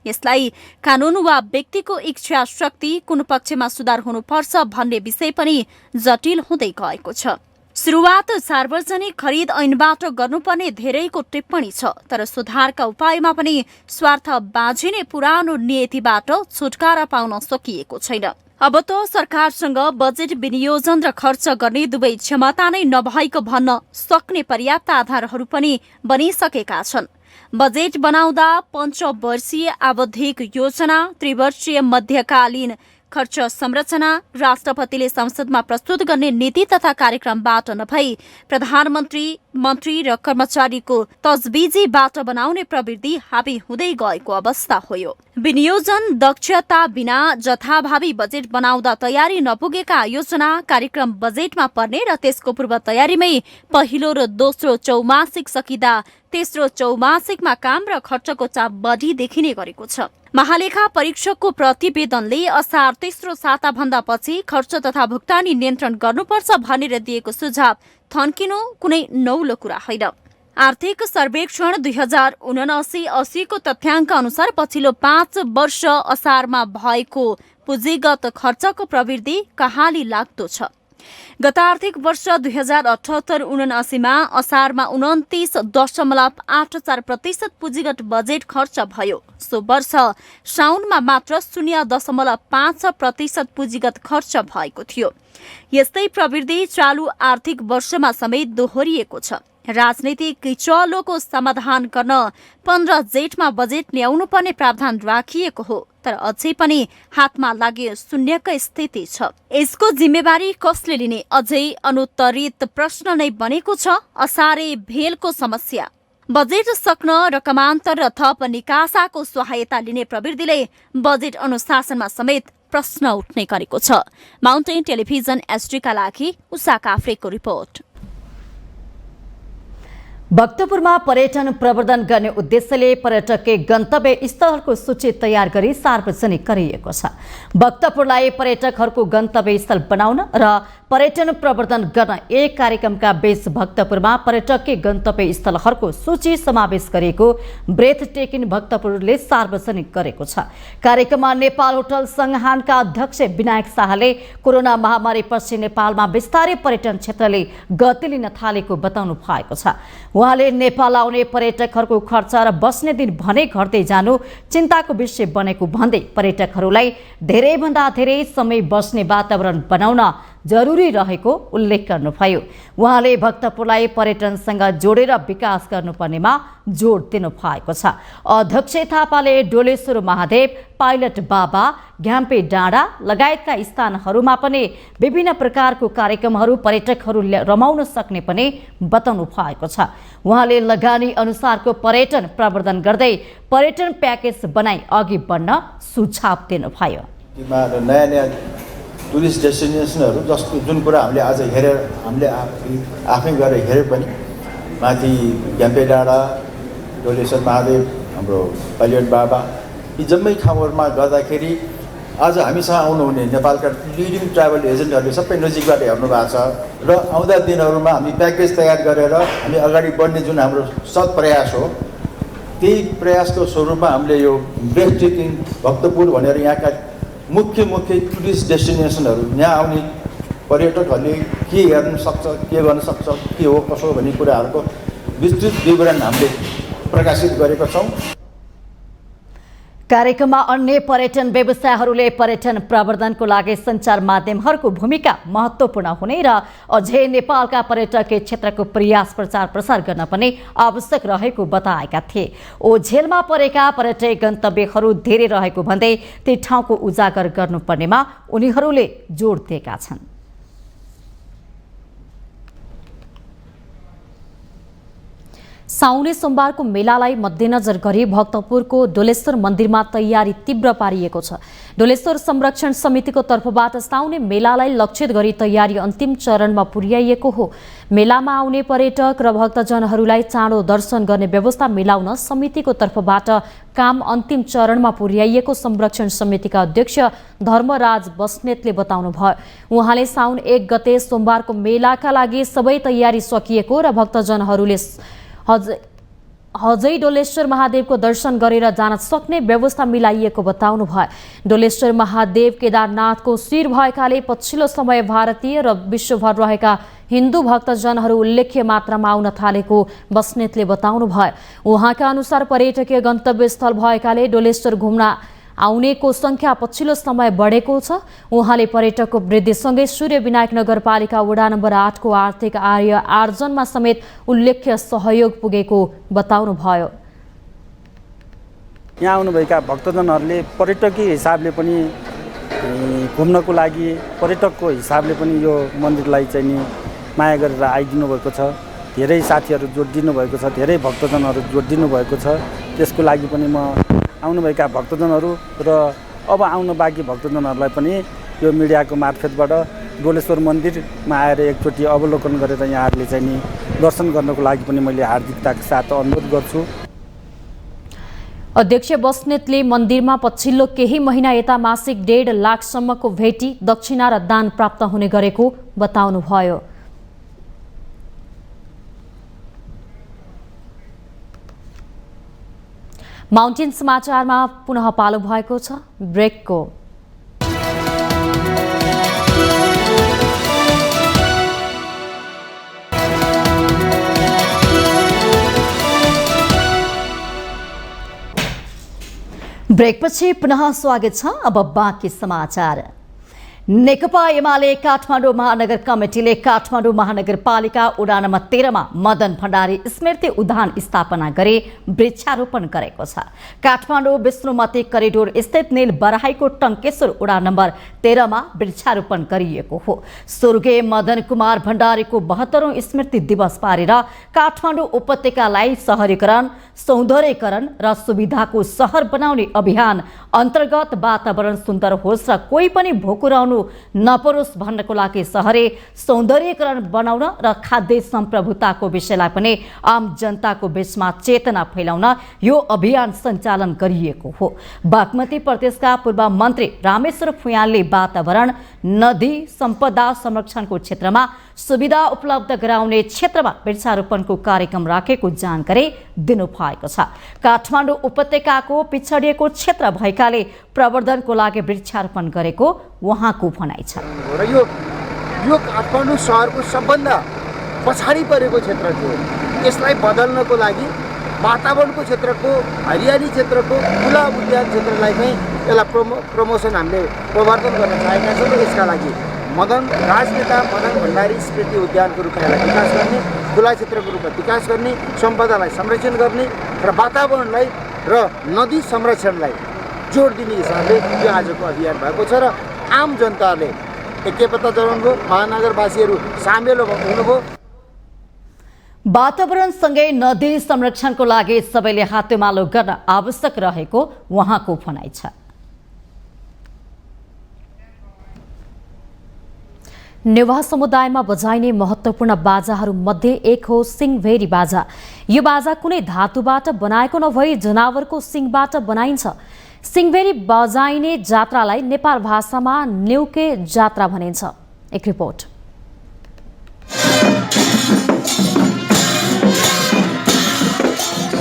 यसलाई कानून वा व्यक्तिको इच्छा शक्ति कुन पक्षमा सुधार हुनुपर्छ भन्ने विषय पनि जटिल हुँदै गएको छ। सुरुवात सार्वजनिक खरिद ऐनबाट गर्नुपर्ने धेरैको टिप्पणी छ, तर सुधारका उपायमा पनि स्वार्थ बाँझिने पुरानो नीतिबाट छुटकारा पाउन सकिएको छैन। अब त सरकारसँग बजेट विनियोजन र खर्च गर्ने दुवै क्षमता नै नभएको भन्न सक्ने पर्याप्त आधारहरू पनि बनिसकेका छन्। बजेट बनाउँदा पञ्चवर्षीय आवधिक योजना, त्रिवर्षीय मध्यकालीन खर्च संरचना, राष्ट्रपतिले संसदमा प्रस्तुत गर्ने नीति तथा कार्यक्रमबाट नभई प्रधानमन्त्री, मन्त्री र कर्मचारीको तजबिजीबाट बनाउने प्रवृत्ति हाबी हुँदै गएको अवस्था हो। विनियोजन दक्षता बिना जथाभावी बजेट बनाउँदा तयारी नपुगेका योजना कार्यक्रम बजेटमा पर्ने र त्यसको पूर्व तयारीमै पहिलो र दोस्रो चौमासिक सकिँदा तेस्रो चौमासिकमा काम र खर्चको चाप बढी देखिने गरेको छ। महालेखा परीक्षकको प्रतिवेदनले असार तेस्रो साताभन्दा पछि खर्च तथा भुक्तानी नियन्त्रण गर्नुपर्छ भनेर दिएको सुझाव थन्किनु कुनै नौलो कुरा होइन। आर्थिक सर्वेक्षण 2079-80 को तथ्याङ्क अनुसार पछिल्लो 5 वर्ष असारमा भएको पुँजीगत खर्चको प्रवृत्ति कहाली लाग्दो छ। गत आर्थिक वर्ष 2078-79 मा असारमा 29.84% पुँजीगत बजेट खर्च भयो। सो वर्ष साउनमा मात्र 0.5% पुँजीगत खर्च भएको थियो। यस्तै प्रवृत्ति चालु आर्थिक वर्षमा समेत दोहोरिएको छ। राजनीतिक चलोको समाधान गर्न 15 जेठमा बजेट ल्याउनु पर्ने प्रावधान राखिएको हो, तर अझै पनि हातमा लागे शून्यकै स्थिति छ। यसको जिम्मेवारी कसले लिने अझै अनुत्तरित प्रश्न नै बनेको छ। असारे भेलको समस्या, बजेट सक्न रकमान्तर र थप निकासाको सहायता लिने प्रवृत्तिले बजेट अनुशासनमा समेत प्रश्न उठ्ने गरेको छ। माउन्टेन टेलिभिजन एसडीका लागि उषा काफ्रेको रिपोर्ट। भक्तपुरमा पर्यटन प्रवर्धन गर्ने उद्देश्यले पर्यटकीय गन्तव्य स्थलहरूको सूची तयार गरी सार्वजनिक गरिएको छ। भक्तपुरलाई पर्यटकहरूको गन्तव्य स्थल बनाउन र पर्यटन प्रवर्धन गर्न एक कार्यक्रमका बीच भक्तपुरमा पर्यटकीय गन्तव्य स्थलहरूको सूची समावेश गरिएको ब्रेथ टेकिङ भक्तपुरले सार्वजनिक गरेको छ। कार्यक्रममा नेपाल होटल संघानका अध्यक्ष विनायक शाहले कोरोना महामारीपछि नेपालमा विस्तारै पर्यटन क्षेत्रले गति लिन थालेको बताउनु भएको छ। उहाँले नेपाल आउने पर्यटकहरूको खर्च र बस्ने दिन भने घट्दै जानु चिन्ताको विषय बनेको भन्दै पर्यटकहरूलाई धेरैभन्दा धेरै समय बस्ने वातावरण बनाउन जरुरी रहेको उल्लेख गर्नुभयो। उहाँले भक्तपुरलाई पर्यटनसँग जोडेर विकास गर्नुपर्नेमा जोड दिनु भएको छ। अध्यक्ष थापाले डोलेश्वर महादेव, पाइलट बाबा, घ्याम्पे डाँडा लगायतका स्थानहरूमा पनि विभिन्न प्रकारको कार्यक्रमहरू पर्यटकहरू रमाउन सक्ने पनि बताउनु भएको छ। उहाँले लगानी अनुसारको पर्यटन प्रवर्धन गर्दै पर्यटन प्याकेज बनाई अघि बढ्न सुझाव दिनुभयो। नयाँ टुरिस्ट डेस्टिनेसनहरू जस्तो जुन कुरा हामीले आज हेरेर हामीले आफै गएर हेरे पनि माथि घ्याम्पे डाँडा, डोलेश्वर महादेव, हाम्रो पाइलट बाबा यी जम्मै ठाउँहरूमा गर्दाखेरि आज हामीसँग आउनुहुने नेपालका लिडिङ ट्राभल एजेन्टहरूले सबै नजिकबाट हेर्नु भएको छ र आउँदा दिनहरूमा हामी प्याकेज तयार गरेर हामी अगाडि बढ्ने जुन हाम्रो सत् प्रयास हो त्यही प्रयासको स्वरूपमा हामीले यो ब्रेथ टेकिङ भक्तपुर भनेर यहाँका मुख्य टुरिस्ट डेस्टिनेसनहरू यहाँ आउने पर्यटकहरूले के हेर्न सक्छ, के गर्न सक्छ, के हो कसो भन्ने कुराहरूको विस्तृत विवरण हामीले प्रकाशित गरेका छौँ। कार्यक्रममा अन्य पर्यटन व्यवसायहरूले पर्यटन प्रवर्धनको लागि सञ्चार माध्यमहरूको भूमिका महत्त्वपूर्ण हुने र अझै नेपालका पर्यटकीय क्षेत्रको प्रयास प्रचार प्रसार गर्न पनि आवश्यक रहेको बताएका थिए। ओझेलमा परेका पर्यटक गन्तव्यहरू धेरै रहेको भन्दै ती ठाउँको उजागर गर्नुपर्नेमा उनीहरूले जोड दिएका छन्। साउने सोमबारको मेलालाई मध्यनजर गरी भक्तपुरको डोलेश्वर मन्दिरमा तयारी तीव्र पारिएको छ। डोलेश्वर संरक्षण समितिको तर्फबाट साउने मेलालाई लक्षित गरी तयारी अन्तिम चरणमा पुर्याइएको हो। मेलामा आउने पर्यटक र भक्तजनहरूलाई चाँडो दर्शन गर्ने व्यवस्था मिलाउन समितिको तर्फबाट काम अन्तिम चरणमा पुर्याइएको संरक्षण समितिका अध्यक्ष धर्मराज बस्नेतले बताउनुभयो। उहाँले साउन 1 गते सोमबारको मेलाका लागि सबै तयारी सकिएको र भक्तजनहरूले हजै डोलेश्वर महादेवको दर्शन गरेर जान सक्ने व्यवस्था मिलाइएको बताउनु भयो। डोलेश्वर महादेव केदारनाथको शिर भएकाले पछिल्लो समय भारतीय र विश्वभर रहेका हिन्दू भक्तजनहरू उल्लेख्य मात्रामा आउन थालेको बस्नेतले बताउनु भयो। उहाँका अनुसार पर्यटकीय गन्तव्य स्थल भएकाले डोलेश्वर घुम्न आउनेको संख्या पछिल्लो समय बढेको छ। उहाँले पर्यटकको वृद्धिसँगै सूर्यविनायक नगरपालिका वडा नम्बर 8 को आर्थिक आय आर्जनमा समेत उल्लेख्य सहयोग पुगेको बताउनुभयो। यहाँ आउनुभएका भक्तजनहरूले पर्यटकीय हिसाबले पनि घुम्नको लागि पर्यटकको हिसाबले पनि यो मन्दिरलाई चाहिँ नि माया गरेर आइदिनु भएको छ। धेरै साथीहरू जोडिदिनु भएको छ, धेरै भक्तजनहरू जोडिदिनु भएको छ। त्यसको लागि पनि म आउनुभएका भक्तजनहरू र अब आउनु बाँकी भक्तजनहरूलाई पनि यो मिडियाको मार्फतबाट डोलेश्वर मन्दिरमा आएर एकचोटि अवलोकन गरेर यहाँहरूले चाहिँ नि दर्शन गर्नको लागि पनि मैले हार्दिकताका साथ अनुरोध गर्छु। अध्यक्ष बस्नेतले मन्दिरमा पछिल्लो केही महिना यता मासिक 1.5 लाखसम्मको भेटी दक्षिणा र दान प्राप्त हुने गरेको बताउनुभयो। माउन्टेन समाचारमा पुनः पालो भएको छ ब्रेकको। ब्रेकपछि पुनः स्वागत छ। अब बाँकी समाचार। नेकपा एमाले काठमाडौँ महानगर कमिटीले काठमाडौँ महानगरपालिका वडा नम्बर 13 मा मदन भण्डारी स्मृति उद्यान स्थापना गरी वृक्षारोपण गरेको छ। काठमाडौँ विष्णुमती करिडोर स्थित नील बराईको टङ्केश्वर वडा नम्बर 13 मा वृक्षारोपण गरिएको हो। स्वर्गीय मदन कुमार भण्डारीको 72औं स्मृति दिवस पारेर काठमाडौँ उपत्यकालाई शहरीकरण, सौन्दर्यीकरण र सुविधाको सहर बनाउने अभियान अन्तर्गत वातावरण सुन्दर होस् र कोही पनि भोको रहनु नपरोस् भन्नको लागि शहरी सौन्दर्यीकरण बनाउन र खाद्य सम्प्रभुताको विषयलाई पनि आम जनताको बीचमा चेतना फैलाउन यो अभियान सञ्चालन गरिएको हो। बागमती प्रदेशका पूर्व मन्त्री रामेश्वर फुयालले वातावरण, नदी सम्पदा संरक्षणको क्षेत्रमा सुविधा उपलब्ध गराउने क्षेत्रमा वृक्षारोपणको कार्यक्रम राखेको जानकारी दिनुभएको छ। काठमाडौँ उपत्यकाको पिछडिएको क्षेत्र भएकाले प्रवर्धनको लागि वृक्षारोपण गरेको उहाँको भनाइ छ। र यो काठमाडौँ सहरको सबभन्दा पछाडि परेको क्षेत्र थियो। यसलाई बदल्नको लागि वातावरणको क्षेत्रको, हरियाली क्षेत्रको, खुला उद्यान क्षेत्रलाई चाहिँ यसलाई प्रमोसन हामीले प्रवर्धन गर्न चाहेका छौँ। यसका लागि राजनेता मदन भण्डारी स्मृति उद्यानको रूपमा यसलाई विकास गर्ने, खुला क्षेत्रको रूपमा विकास गर्ने, सम्पदालाई संरक्षण गर्ने र वातावरणलाई र नदी संरक्षणलाई जोड दिने हिसाबले यो आजको अभियान भएको छ। र आम जनताले एकैपत्ता जनाउनुभयो, महानगरवासीहरू सामेल हुनुभयो। वातावरणसँगै नदी संरक्षणको लागि सबैले हातेमालो गर्न आवश्यक रहेको उहाँको भनाइ छ। नेवार समुदायमा बजाइने महत्त्वपूर्ण बाजाहरू मध्ये एक हो सिंहभेरी बाजा। यो बाजा कुनै धातुबाट बनाएको नभई जनावरको सिङबाट बनाइन्छ। सिंहभेरी बजाइने जात्रालाई नेपाल भाषामा नेउके जात्रा भनिन्छ। एक रिपोर्ट।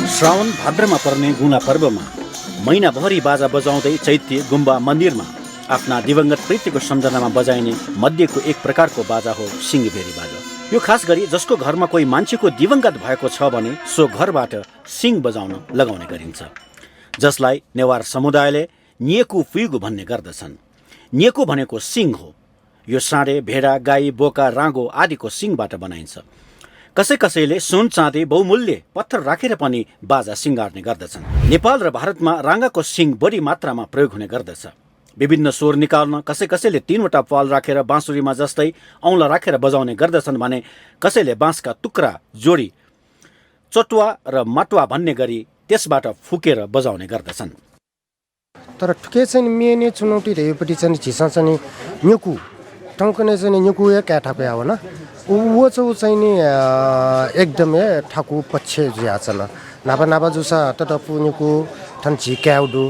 श्रावण भाद्रमा पर्ने गुना पर्वमा महिनाभरि बाजा बजाउँदै चैत्य गुम्बा मन्दिरमा आफ्ना दिवंगत प्रीतिको सम्झनामा बजाइने मध्येको एक प्रकारको बाजा हो सिंहभेरी बाजा। यो खास गरी जसको घरमा कोही मान्छेको दिवंगत भएको छ भने सो घरबाट सिंह बजाउन लगाउने गरिन्छ, जसलाई नेवार समुदायले नियकु फुइगु भन्ने गर्दछन्। नियकु भनेको सिंह हो। यो साँडे, भेडा, गाई, बोका, राँगो आदिको सिङबाट बनाइन्छ। कसै कसैले सुन, चाँदी, बहुमूल्य पत्थर राखेर पनि बाजा सिँगार्ने गर्दछन्। नेपाल र भारतमा राँगाको सिङ बढी मात्रामा प्रयोग हुने गर्दछ। विभिन्न स्वर निकाल्न कसै कसैले 3वटा पाल राखेर बाँसुरीमा जस्तै औँला राखेर बजाउने गर्दछन् भने कसैले बाँसका टुक्रा जोडी चटुवा र मटुवा भन्ने गरी त्यसबाट फुकेर बजाउने गर्दछन्। तर ठुके चाहिँ मेन चुनौती रहेपट्टि चाहिँ झिसा चाहिँ न्युकु टङ्कने चाहिँ न्युकु क्याठाको आव न वो चाहिँ नि एकदमै ठाकु पक्षे जुयाचन नापा नापा जुसा त टपु न्युकु ठन झि क्याउडु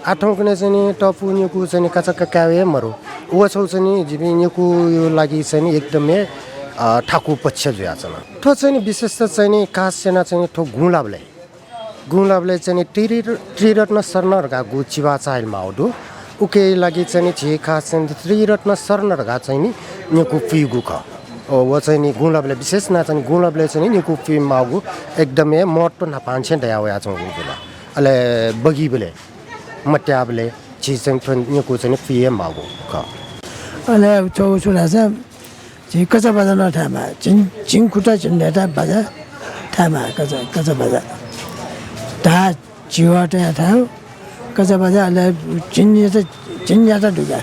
आठौँकने चाहिँ नि टपु न्युकु चाहिँ काचक्का क्यावे मरो वो चाहिँ नि जिबि न्युकु यो लागि चाहिँ एकदमै ठाकु पक्ष जुयाचन ठो चाहिँ विशेष त चाहिँ नि कास सेना चाहिँ ठो गुलाबले चाहिँ त्रिरत्न सर्नरगा गु चिवा चाइल माउडु उके लागि चाहिँ झे खास चाहिँ त्रिरत्न सर्नरगा चाहिँ नि न्युकु पिगु ख वो चाहिँ नि गुलाबले विशेष ना चाहिँ गुलाबले चाहिँ न्युकु पि माउगु एकदमै मोटो ना पान्छे दयावया चाहिँ गुला अले बगीबले मट्याबले झे चाहिँ न्युकु चाहिँ पिए माउगु ख अले चौचुला चाहिँ झे कचा बाजा न ठामा चिङ खुटा चिन्डेटा बाजा ठामा कचा बाजा ता चिवाटा थाहा कचा बाजा अले चिन्जाटा ढुका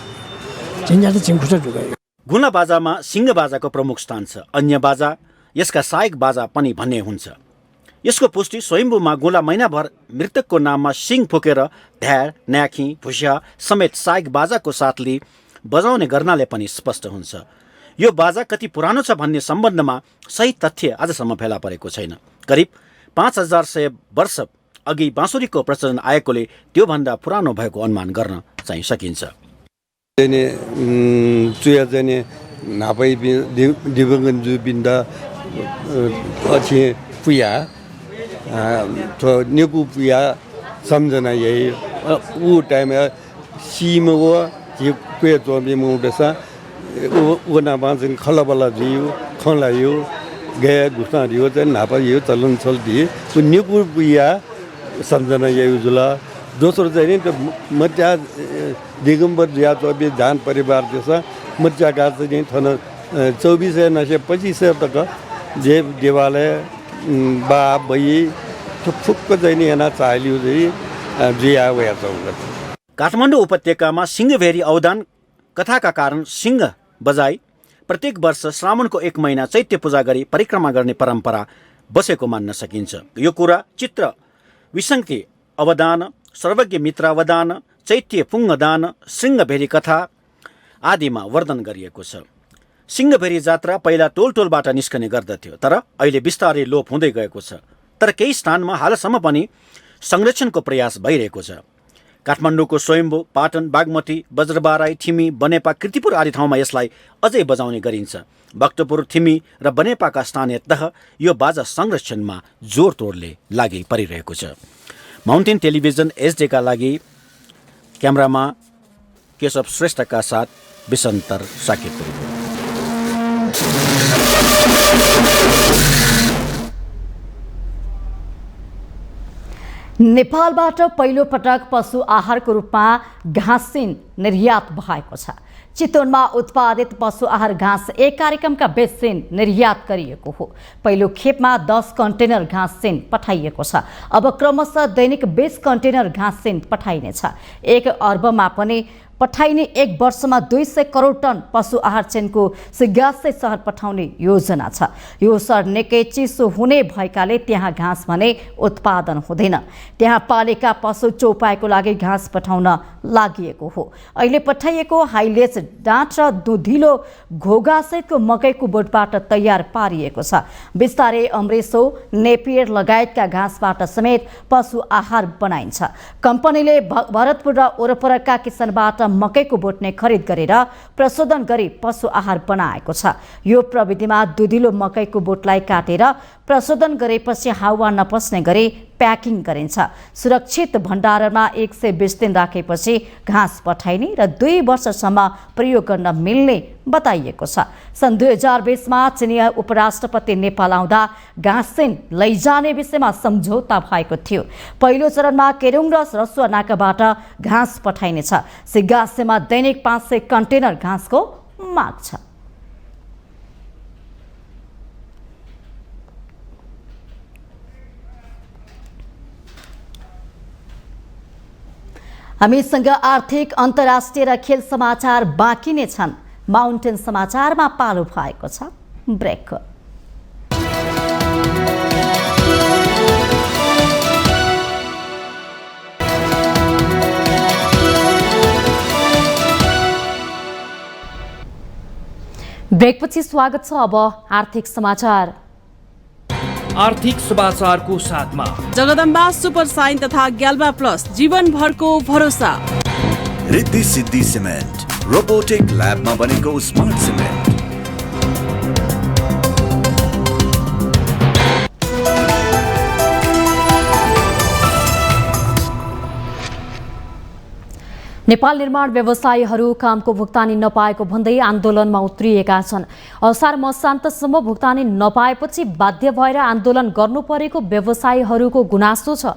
चिन्जाटा चिङखुटा ढुका गुना बाजामा सिंह बाजाको प्रमुख स्थान छ। अन्य बाजा यसका सहायक बाजा पनि भन्ने हुन्छ। यसको पुष्टि स्वयम्भूमा गोला महिनाभर मृतकको नाममा सिंह फुकेर ढ्यार न्याखी भुसिया समेत सहायक बाजाको साथले बजाउने गर्नाले पनि स्पष्ट हुन्छ। यो बाजा कति पुरानो छ भन्ने सम्बन्धमा सही तथ्य आजसम्म फेला परेको छैन। करिब 5100 वर्ष अघि बाँसुरीको प्रचलन आएकोले त्योभन्दा पुरानो भएको अनुमान गर्न चाहिँ सकिन्छ। चुया जाने नापै दिवंगन जु बिन्दा अछि पुया तो नेपु पुया सम्झना यही उ टाइम सीम वो जे पे तो बे मुडसा उ ना बाजन खलबला दियो खला यो गए गुस्ता दियो त नापा यो चलन चल दिए तो नेपु पुया सम्झना यही जुला दोस्रो चाहिँ नि मध्या दिगम्बर जिया तो अभी धान परिवार जैसा मध्या का चाहिँ थन 24 नशे 25 तक जे देवालय बा बई तो फुक्क चाहिँ नि yana चाहलियो चाहिँ जिया वया चौक काठमाडौँ उपत्यकामा सिंहभेरी अवदान कथाका कारण सिंह बजाई प्रत्येक वर्ष श्रावणको 1 महिना चैत्य पूजा गरी परिक्रमा गर्ने परम्परा बसेको मान्न सकिन्छ। यो कुरा चित्र विसङ्गति अवदान सर्वज्ञ मित्रावदान चैत्य पुङ्गदान सिंहभेरी कथा आदिमा वर्णन गरिएको छ। सिंहभेरी जात्रा पहिला टोलबाट निस्कने गर्दथ्यो तर अहिले बिस्तारै लोप हुँदै गएको छ। तर केही स्थानमा हालसम्म पनि संरक्षणको प्रयास भइरहेको छ। काठमाडौँको स्वयम्भू पाटन बागमती बज्रबाराई थिमी बनेपा कृतिपुर आदि ठाउँमा यसलाई अझै बजाउने गरिन्छ। भक्तपुर थिमी र बनेपाका स्थानीय तह यो बाजा संरक्षणमा जोडतोडले लागि परिरहेको छ। माउन्टेन टेलिभिजन एचडीका लागि क्यामेरामा केशव श्रेष्ठका साथ विसन्तर साकेत। नेपालबाट पहिलो पटक पशु आहारको रूपमा घाँसिन निर्यात भएको छ। चितवनमा उत्पादित पशु आहार घाँस एक कार्यक्रमका बेचसिन निर्यात गरिएको हो। पहिलो खेपमा 10 कन्टेनर घाँसिन पठाइएको छ। अब क्रमशः दैनिक 20 कन्टेनर घाँसिन पठाइनेछ। 1 अर्बमा पनि पठाइने 1 वर्षमा 200 करोड टन पशु आहार चेनको सिगासे सहर पठाउने योजना छ। यो सहर निकै चिसो हुने भएकाले त्यहाँ घाँस भने उत्पादन हुँदैन। त्यहाँ पालेका पशु चौपाइको लागि घाँस पठाउन लागि हो। अहिले पठाइएको हाइलेज डाँठ र दुधिलो घोगासहितको मकैको बोटबाट तयार पारिएको छ। बिस्तारै अमरेसो नेपियर लगायतका घाँसबाट समेत पशु आहार बनाइन्छ। कम्पनीले भरतपुर र वरपरका किसानबाट मकैको बोट नै खरिद गरेर प्रशोधन गरी पशु आहार बनाएको छ। यो प्रविधिमा दुधिलो मकैको बोटलाई काटेर प्रशोधन गरेपछि हावा नपस्ने गरी प्याकिङ गरिन्छ। सुरक्षित भण्डारणमा 120 दिन राखेपछि घाँस पठाइने र 2 वर्षसम्म प्रयोग गर्न मिल्ने बताइएको छ। सन् 2020 मा चिनिया उपराष्ट्रपति नेपाल आउँदा घाँसिन लैजाने विषयमा सम्झौता भएको थियो। पहिलो चरणमा केरुङ र रसुवा नाकाबाट घाँस पठाइनेछ। सिगासेमा दैनिक 500 कन्टेनर घाँसको माग छ। हामीसँग आर्थिक अन्तर्राष्ट्रिय र खेल समाचार बाँकी नै छन्। माउन्टेन समाचारमा पालो भएको छ ब्रेक। ब्रेकपछि स्वागत छ। अब आर्थिक समाचार। आर्थिक समाचारको साथमा जगदम्बा सुपर साइन तथा ग्याल्बा प्लस जीवनभरको भरोसा। रिद्धि सिद्धि सिमेन्ट रोबोटिक ल्याबमा बनेको स्मार्ट सिमेन्ट। नेपाल निर्माण व्यवसायीहरू कामको भुक्तानी नपाएको भन्दै आन्दोलनमा उत्रिएका छन्। असार मसान्तसम्म भुक्तानी नपाएपछि बाध्य भएर आन्दोलन गर्नु परेको व्यवसायीहरूको गुनासो छ।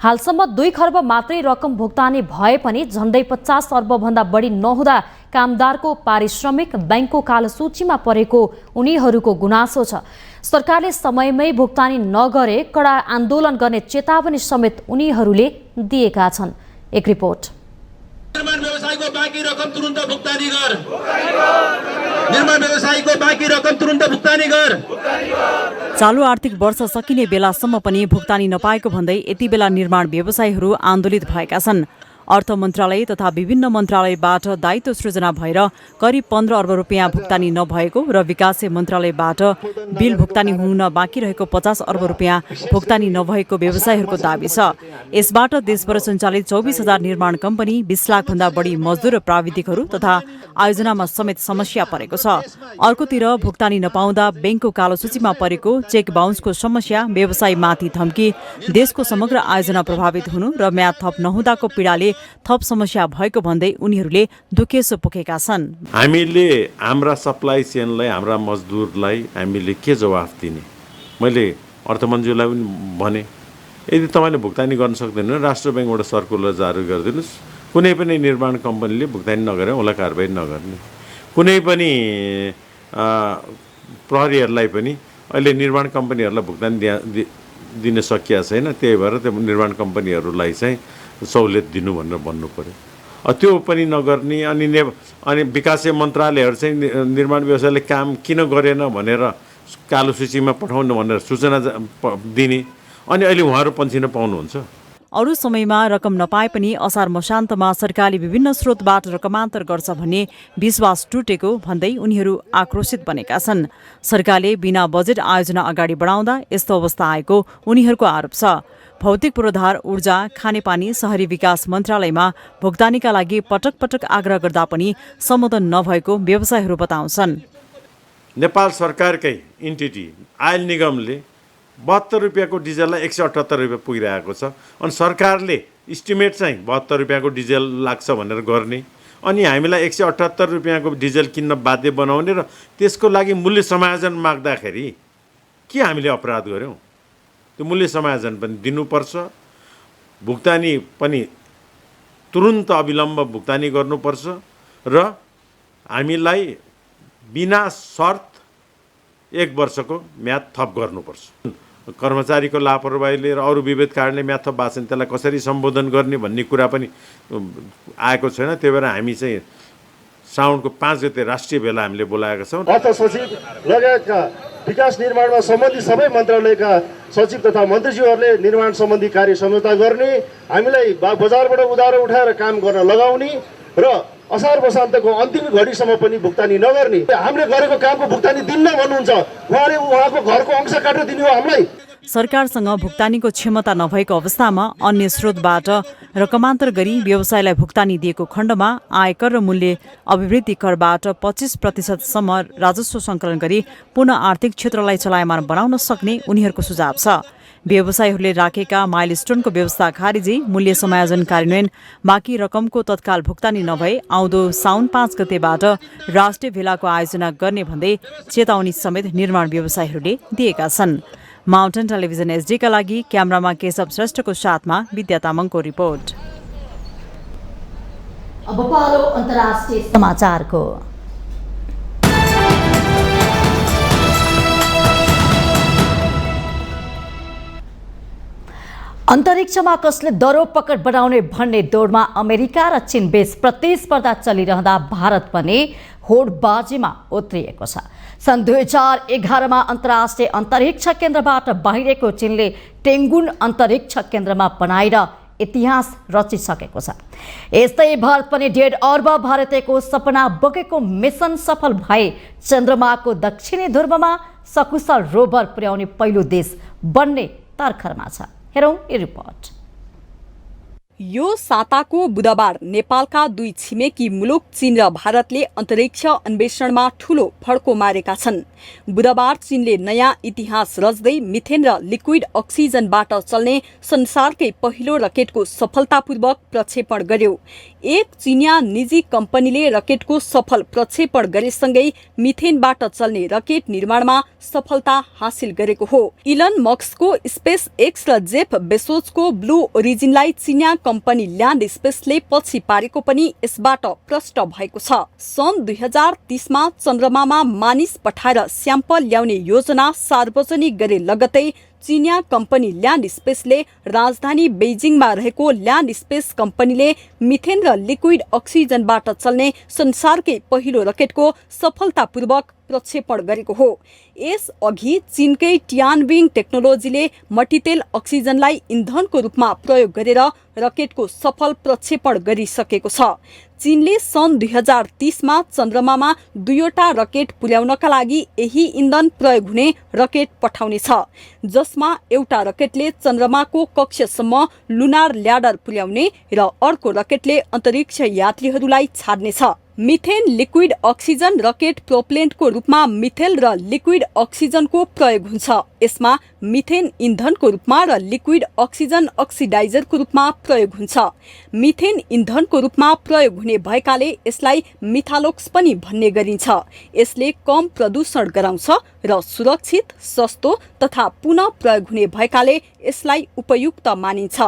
हालसम्म 2 खर्ब मात्रै रकम भुक्तानी भए पनि झन्डै 50 अर्बभन्दा बढी नहुँदा कामदारको पारिश्रमिक बैंकको कालो सूचीमा परेको उनीहरूको गुनासो छ। सरकारले समयमै भुक्तानी नगरे कडा आन्दोलन गर्ने चेतावनी समेत उनीहरूले दिएका छन्। एक रिपोर्ट। निर्माण व्यवसायीको बाँकी रकम तुरुन्त भुक्तानी गर। निर्माण व्यवसायीको बाँकी रकम तुरुन्त भुक्तानी गर। चालु आर्थिक वर्ष सकिने बेलासम्म पनि भुक्तानी नपाएको भन्दै यति बेला निर्माण व्यवसायीहरू आन्दोलित भएका छन्। अर्थ मन्त्रालय तथा विभिन्न मन्त्रालयबाट दायित्व सृजना भएर करिब 15 अर्ब रुपियाँ भुक्तानी नभएको र विकास मन्त्रालयबाट बिल भुक्तानी हुन बाँकी रहेको 50 अर्ब रुपियाँ भुक्तानी नभएको व्यवसायीहरूको दाबी छ। यसबाट देशभर सञ्चालित 24,000 निर्माण कम्पनी, 20 लाखभन्दा बढी मजदुर र प्राविधिकहरू तथा आयोजनामा समेत समस्या परेको छ। अर्कोतिर भुक्तानी नपाउँदा बैंकको कालो सूचीमा परेको चेक बाउन्सको समस्या, व्यवसायीमाथि धम्की, देशको समग्र आयोजना प्रभावित हुनु र म्याद थप नहुँदाको पीडाले थप समस्या भएको भन्दै उनीहरूले दुखेसो पोखेका छन्। हामीले हाम्रा सप्लाई चेनलाई, हाम्रा मजदुरलाई हामीले के जवाफ दिने? मैले अर्थमन्त्रीलाई पनि भने, यदि तपाईँले भुक्तानी गर्न सक्दैन राष्ट्र ब्याङ्कबाट सर्कुलर जारी गरिदिनुहोस्। कुनै पनि निर्माण कम्पनीले भुक्तानी नगरे उसलाई कारबाही नगर्ने। कुनै पनि प्रहरीहरूलाई पनि अहिले निर्माण कम्पनीहरूलाई भुक्तानी दिन सकिएको छैन, त्यही भएर त्यो निर्माण कम्पनीहरूलाई चाहिँ सहुलियत दिनु भनेर भन्नु पर्यो। त्यो पनि नगर्ने। अनि विकास मन्त्रालयहरू चाहिँ निर्माण व्यवसायले काम किन गरेन भनेर कालो सूचीमा पठाउनु भनेर सूचना दिने। अनि अहिले उहाँहरू पन्छिन पाउनुहुन्छ। अरू समयमा रकम नपाए पनि असार मसान्तमा सरकारले विभिन्न स्रोतबाट रकमान्तर गर्छ भन्ने विश्वास टुटेको भन्दै उनीहरू आक्रोशित बनेका छन्। सरकारले बिना बजेट आयोजना अगाडि बढाउँदा यस्तो अवस्था आएको उनीहरूको आरोप छ। भौतिक पूर्वाधार, ऊर्जा, खानेपानी, शहरी विकास मन्त्रालयमा भुक्तानीका लागि पटक पटक आग्रह गर्दा पनि सम्बोधन नभएको व्यवसायीहरू बताउँछन्। नेपाल सरकारकै इन्टिटी आयल निगमले 72 रुपियाँको डिजललाई 178 रुपियाँ पुगिरहेको छ। अनि सरकारले इस्टिमेट चाहिँ 72 रुपियाँको डिजल लाग्छ भनेर गर्ने, अनि हामीलाई 178 रुपियाँको डिजल किन्न बाध्य बनाउने र त्यसको लागि मूल्य समायोजन माग्दाखेरि के हामीले अपराध गर्यौँ? त्यो मूल्य समायोजन पनि दिनुपर्छ। भुक्तानी पनि तुरुन्त अविलम्ब भुक्तानी गर्नुपर्छ र हामीलाई बिना शर्त 1 वर्षको म्याद थप गर्नुपर्छ। कर्मचारीको लापरवाहीले र अरू विविध कारणले म्याद थप भएको छ त्यसलाई कसरी सम्बोधन गर्ने भन्ने कुरा पनि आएको छैन। त्यही भएर हामी चाहिँ साउनको 5 गते राष्ट्रिय भेला हामीले बोलाएका छौँ। अर्थ सचिव लगायतका विकास निर्माणमा सम्बन्धित सबै मन्त्रालयका सचिव तथा मन्त्रीज्यूहरूले निर्माण सम्बन्धी कार्य सम्झौता गर्ने, हामीलाई बजारबाट उधारो उठाएर काम गर्न लगाउने र असार मसान्तको अन्तिम घडीसम्म पनि भुक्तानी नगर्ने। हामीले गरेको कामको भुक्तानी दिन्न भन्नुहुन्छ, उहाँले उहाँको घरको अंश काटेर दिने हो हामीलाई। सरकारसँग भुक्तानीको क्षमता नभएको अवस्थामा अन्य स्रोतबाट रकमान्तर गरी व्यवसायलाई भुक्तानी दिएको खण्डमा आयकर र मूल्य अभिवृद्धि करबाट 25% राजस्व सङ्कलन गरी पुनः आर्थिक क्षेत्रलाई चलायमान बनाउन सक्ने उनीहरूको सुझाव छ। व्यवसायीहरूले राखेका माइलस्टोनको व्यवस्था खारिजी, मूल्य समायोजन कार्यान्वयन, बाँकी रकमको तत्काल भुक्तानी नभए आउँदो साउन 5 गतेबाट राष्ट्रिय भेलाको आयोजना गर्ने भन्दै चेतावनी समेत निर्माण व्यवसायीहरूले दिएका छन्। माउन्टेन टेलिभिजन एसडीका लागि क्यामेरामा केशव श्रेष्ठको साथमा विद्या तामाङको रिपोर्ट। अब पालो अन्तर्राष्ट्रिय समाचारको। अन्तरिक्षमा कसले दरो पकड बनाउने भन्ने दौडमा अमेरिका र चीन बीच प्रतिस्पर्धा चलिरहँदा भारत पनि होडबाजीमा उत्रिएको छ। सन् 2011मा अन्तर्राष्ट्रिय अन्तरिक्ष केन्द्रबाट बाहिरिएको चीनले टेङ्गुन अन्तरिक्ष केन्द्रमा बनाएर इतिहास रचिसकेको छ। यस्तै भारत पनि 1.5 अर्ब भारतीयको सपना बोकेको मिसन सफल भए चन्द्रमाको दक्षिणी ध्रुवमा सकुशल रोभर पुर्याउने पहिलो देश बन्ने तर्खरमा छ। हेरौँ यो रिपोर्ट। यो साताको बुधबार नेपालका दुई छिमेकी मुलुक चीन र भारतले अन्तरिक्ष अन्वेषणमा ठूलो फड्को मारेका छन्। बुधबार चीनले नयाँ इतिहास रच्दै मिथेन र लिक्विड अक्सिजनबाट चल्ने संसारकै पहिलो रकेटको सफलतापूर्वक प्रक्षेपण गर्यो। एक चिनिया निजी कम्पनीले रकेटको सफल प्रक्षेपण गरेसँगै मिथेनबाट चल्ने रकेट निर्माणमा सफलता हासिल गरेको हो। इलन मस्कको स्पेस एक्स र जेफ बेसोजको ब्लू ओरिजिनलाई चिनिया कम्पनी ल्यान्ड स्पेसले पछि पारेको पनि यसबाट प्रष्ट भएको छ। सन् 2030 मा चन्द्रमामा मानिस पठाएर स्याम्पल ल्याउने योजना सार्वजनिक गरे लगतै चिनिया कम्पनी ल्यान्ड स्पेसले राजधानी बेजिङमा रहेको ल्यान्ड स्पेस कम्पनीले मिथेन र लिक्विड अक्सिजनबाट चल्ने संसारकै पहिलो रकेटको सफलतापूर्वक प्रक्षेपण गरेको हो। यस अघि चीनकै टियानविङ टेक्नोलोजीले मट्टीतेल अक्सिजनलाई इन्धनको रूपमा प्रयोग गरेर रकेटको सफल प्रक्षेपण गरिसकेको छ। चीनले सन् 2030 मा चन्द्रमामा 2वटा रकेट पुर्याउनका लागि यही इन्धन प्रयोग हुने रकेट पठाउनेछ, जसमा एउटा रकेटले चन्द्रमाको कक्षसम्म लुनार ल्याडर पुर्याउने र अर्को रकेटले अन्तरिक्ष यात्रीहरूलाई छाड्नेछ। मिथेन लिक्विड अक्सिजन रकेट प्रोपलेन्टको रूपमा मिथेल र लिक्विड अक्सिजनको प्रयोग हुन्छ। यसमा मिथेन इन्धनको रूपमा र लिक्विड अक्सिजन अक्सिडाइजरको रूपमा प्रयोग हुन्छ। मिथेन इन्धनको रूपमा प्रयोग हुने भएकाले यसलाई मिथालोक्स पनि भन्ने गरिन्छ। यसले कम प्रदूषण गराउँछ र सुरक्षित, सस्तो तथा पुनः प्रयोग हुने भएकाले यसलाई उपयुक्त मानिन्छ।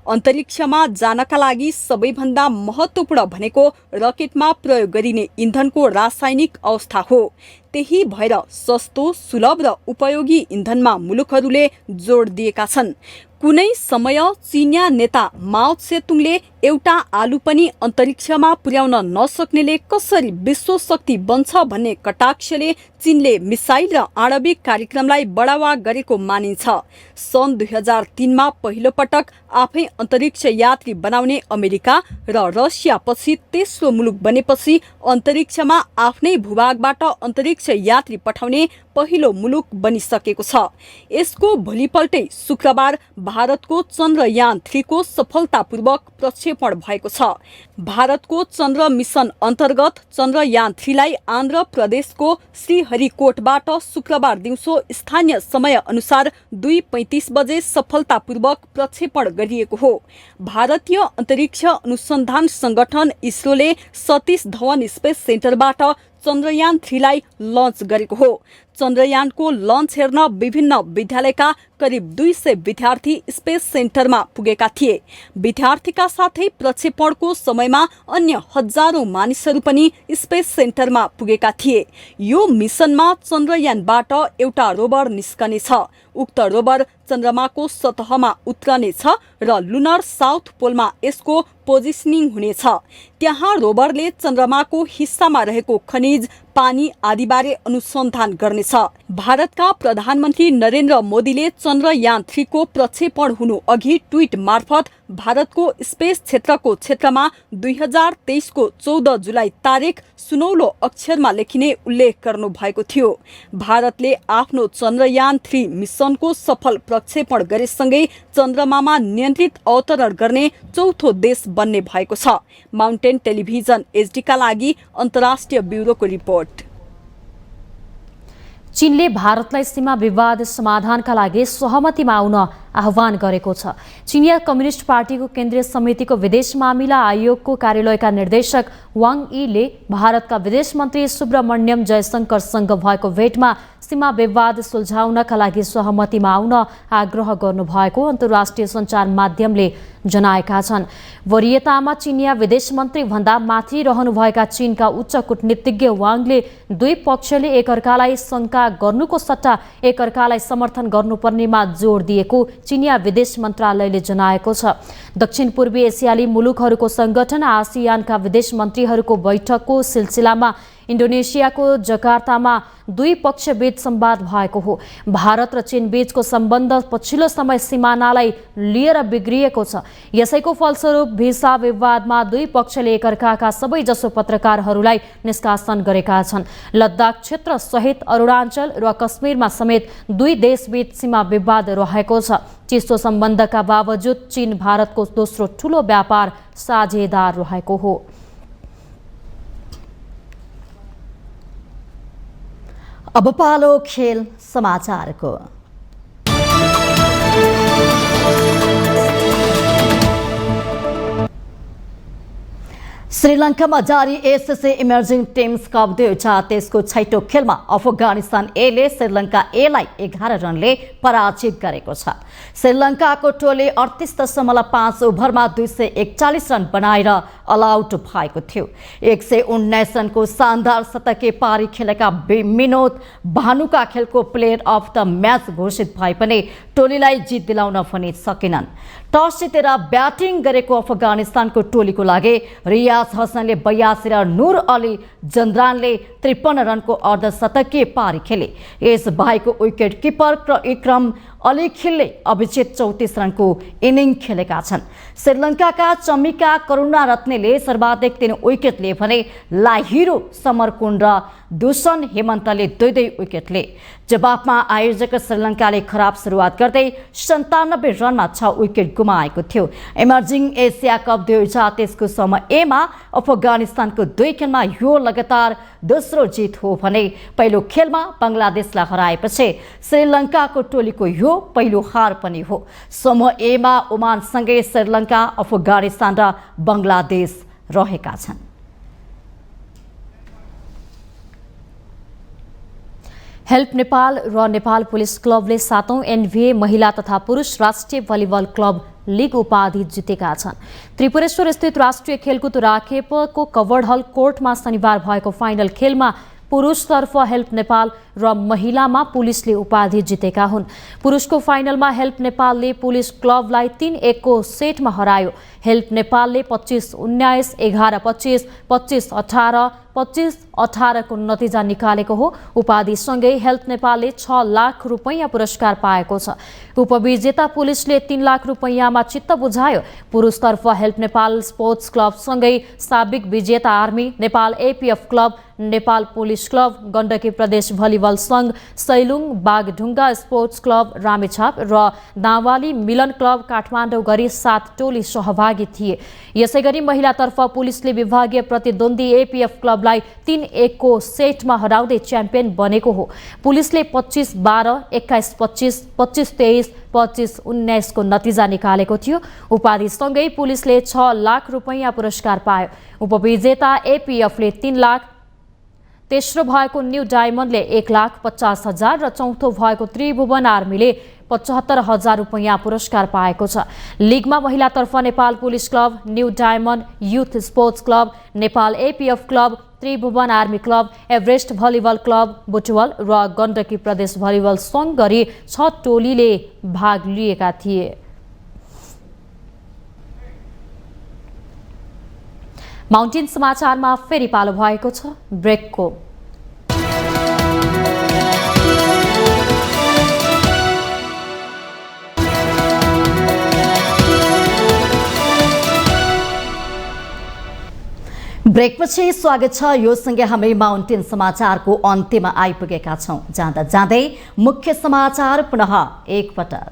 अन्तरिक्षमा जानका लागि सबैभन्दा महत्त्वपूर्ण भनेको रकेटमा प्रयोग गरिने इन्धनको रासायनिक अवस्था हो। त्यही भएर सस्तो, सुलभ र उपयोगी इन्धनमा मुलुकहरूले जोड दिएका छन्। कुनै समय चिनिया नेता माओ त्से-तुङले एउटा आलु पनि अन्तरिक्षमा पुर्याउन नसक्नेले कसरी विश्व शक्ति बन्छ भन्ने कटाक्षले चीनले मिसाइल र आणविक कार्यक्रमलाई बढावा गरेको मानिन्छ। सन् 2003 मा पहिलो पटक आफै अन्तरिक्ष यात्री बनाउने अमेरिका र रसिया पछि तेस्रो मुलुक बनेपछि अन्तरिक्षमा आफ्नै भूभागबाट अन्तरिक्ष यात्री पठाउने पहिलो मुलुक बनिसकेको छ। यसको भोलिपल्टै शुक्रबार भारतको चन्द्रयान 3 को सफलतापूर्वक प्रक्षेपण भएको छ। भारतको चन्द्र मिसन अन्तर्गत चन्द्रयान 3 लाई आन्ध्र प्रदेशको श्रीहरिकोटबाट शुक्रबार दिउँसो स्थानीय समय अनुसार 2:35 बजे सफलतापूर्वक प्रक्षेपण गरिएको हो। भारतीय अन्तरिक्ष अनुसन्धान संगठन इसरोले सतीश धवन स्पेस सेन्टरबाट चन्द्रयान 3 लाई लन्च गरेको हो। चन्द्रयानको लन्च हेर्न विभिन्न विद्यालयका करिब 200 विद्यार्थी स्पेस सेन्टरमा पुगेका थिए। विद्यार्थीका साथै प्रक्षेपणको समयमा अन्य हजारौं मानिसहरू पनि स्पेस सेन्टरमा पुगेका थिए। यो मिसनमा चन्द्रयानबाट एउटा रोभर निस्कनेछ। उक्त रोभर चन्द्रमाको सतहमा उत्रनेछ र लुनर साउथ पोलमा यसको पोजिसनिङ हुनेछ। त्यहाँ रोभरले चन्द्रमाको हिस्सामा रहेको खनिज, पानी आदिबारे अनुसन्धान गर्नेछ। भारतका प्रधानमन्त्री नरेन्द्र मोदीले चन्द्रयान 3 को प्रक्षेपण हुनु अघि ट्विट मार्फत भारतको स्पेस क्षेत्रको क्षेत्रमा 2023 को 14 जुलाई तारिक सुनौलो अक्षरमा लेखिने उल्लेख गर्नु भएको थियो। भारतले आफ्नो चन्द्रयान 3 मिसनको सफल प्रक्षेपण गरेसँगै चन्द्रमामा नियन्त्रित अवतरण गर्ने चौथो देश बन्ने भएको छ। माउन्टेन टेलिभिजन एचडीका लागि अन्तर्राष्ट्रिय ब्युरोको रिपोर्ट। चीनले भारतलाई सीमा विवाद समाधानका लागि सहमतिमा आउन आह्वान गरेको छ। चिनिया कम्युनिस्ट पार्टीको केन्द्रीय समितिको विदेश मामिला आयोगको कार्यालयका निर्देशक वाङ यीले भारतका विदेश मन्त्री सुब्रमण्यम जयशंकरसँग भएको भेटमा सीमा विवाद सुल्झाउनका लागि सहमतिमा आउन आग्रह गर्नुभएको अन्तर्राष्ट्रिय सञ्चार माध्यमले जनाएका छन्। वरियतामा चिनिया विदेश मन्त्री भन्दा माथि रहनुभएका चीनका उच्च कूटनीतिज्ञ वाङले दुई पक्षले एकअर्कालाई शङ्का गर्नुको सट्टा एकअर्कालाई समर्थन गर्नुपर्नेमा जोड दिएको चिनिया विदेश मन्त्रालयले जनाएको छ। दक्षिण पूर्वी एसियाली मुलुकहरूको संगठन आसियानका विदेश मन्त्रीहरूको बैठकको सिलसिलामा इन्डोनेसियाको जकार्तामा दुई पक्षबीच संवाद भएको हो। भारत र चीन बीचको सम्बन्ध पछिल्लो समय सिमानालाई लिएर बिग्रिएको छ। यसैको फलस्वरूप भिसा विवादमा दुई पक्षले एकअर्काका सबैजसो पत्रकारहरूलाई निष्कासन गरेका छन्। लद्दाख क्षेत्र सहित अरुणाञ्चल र कश्मीरमा समेत दुई देशबीच सीमा विवाद रहेको छ। चिसो सम्बन्धका बावजुद चीन भारतको दोस्रो ठूलो व्यापार साझेदार रहेको हो। अब पालो खेल समाचारको। श्रीलङ्कामा जारी एसएसए इमर्जिङ टिम्स कप 2023को छैटौं खेलमा अफगानिस्तान एले श्रीलङ्का एलाई 11 रनले पराजित गरेको छ। श्रीलङ्काको टोली 38.5 ओभरमा 241 रन बनाएर अलआउट भएको थियो। 119 रनको शानदार शतकीय पारी खेलेका विनोद भानुका खेलको प्लेयर अफ द म्याच घोषित भए पनि टोलीलाई जित दिलाउन पनि सकेनन्। टस जितेर ब्याटिङ गरेको अफगानिस्तानको टोलीको लागि रियाज हसनले 82 र नूर अली जन्द्रानले 53 रनको अर्धशतकीय पारी खेले। यस बाहेक विकेट किपर इक्रम अली खिलले अभिजित 34 रनको इनिङ खेलेका छन्। श्रीलङ्काका चमिका करुणारत्नेले सर्वाधिक 3 विकेट लिए भने लाहिरो समरकुण्ड र दुसन हेमन्तले 2-2 विकेट लिए। जवाफमा आयोजक श्रीलङ्काले खराब सुरुवात गर्दै 97 रनमा 6 विकेट गुमाएको थियो। इमर्जिङ एसिया कप 2023 को समयमा अफगानिस्तानको 2 खेलमा यो लगातार दोस्रो जित हो भने पहिलो खेलमा बङ्गलादेशलाई हराएपछि श्रीलङ्काको टोलीको यो पहिलो हार पनि हो। समूह एमा ओमानसँगै श्रीलङ्का, अफगानिस्तान र बङ्गलादेश रहेका छन्। हेल्प नेपाल र नेपाल पुलिस क्लबले 7औं एनभिए महिला तथा पुरुष राष्ट्रिय भलिबल क्लब लीग उपाधि जितेका छन्। त्रिपुरेश्वर स्थित राष्ट्रिय खेलकुद राखेपको कवर्ड हल कोर्टमा शनिबार भएको फाइनल खेलमा पुरुषतर्फ हेल्प नेपाल र महिलामा पुलिसले उपाधि जितेका हुन्। पुरुषको फाइनलमा हेल्प नेपालले पुलिस क्लबलाई 3-1 को सेटमा हरायो। हेल्प नेपालले 25-19, 11-25, 25-18, 25-18 को नतिजा निकालेको हो। उपाधिसँगै हेल्प नेपालले 6 लाख रुपैयाँ पुरस्कार पाएको छ। उपविजेता पुलिसले 3 लाख रुपैयाँमा चित्त बुझायो। पुरुषतर्फ हेल्प नेपाल स्पोर्ट्स क्लबसँगै साबिक विजेता army, Nepal APF club, Nepal police club, Gandaki प्रदेश भलिबल संघ, सैलुङ बागढुङ्गा स्पोर्ट्स क्लब रामेछाप र दावाली मिलन क्लब काठमाडौँ गरी 7 टोली सहभागी थिए। यसैगरी महिलातर्फ पुलिसले विभागीय प्रतिद्वन्दी एपीएफ क्लबलाई 3-1 को सेटमा हराउँदै च्याम्पियन बनेको हो। पुलिसले 25-12, 21-25, 25-23, 25-19 को नतिजा निकालेको थियो। उपाधिसँगै पुलिसले 6 लाख रुपैयाँ पुरस्कार पायो। उपविजेता एपीएफले 3 लाख, तेस्रो भएको न्यू डायमन्डले 1,50,000 र चौथो भएको त्रिभुवन आर्मीले 75,000 रुपैयाँ पुरस्कार पाएको छ। लिगमा महिलातर्फ Nepal police club, new diamond youth sports club, Nepal APF club, Tribhuvan army club, Everest volleyball club, Butwal र गण्डकी प्रदेश भलिबल संघ गरी 6 टोलीले भाग लिएका थिए। माउन्टेन समाचारमा फेरि पालो भएको छ ब्रेकको। ब्रेकपछि स्वागत छ। यो सँगै हामी माउन्टेन समाचारको अन्त्यमा आइपुगेका छौं। जाँदा जाँदै मुख्य समाचार पुनः एकपटक।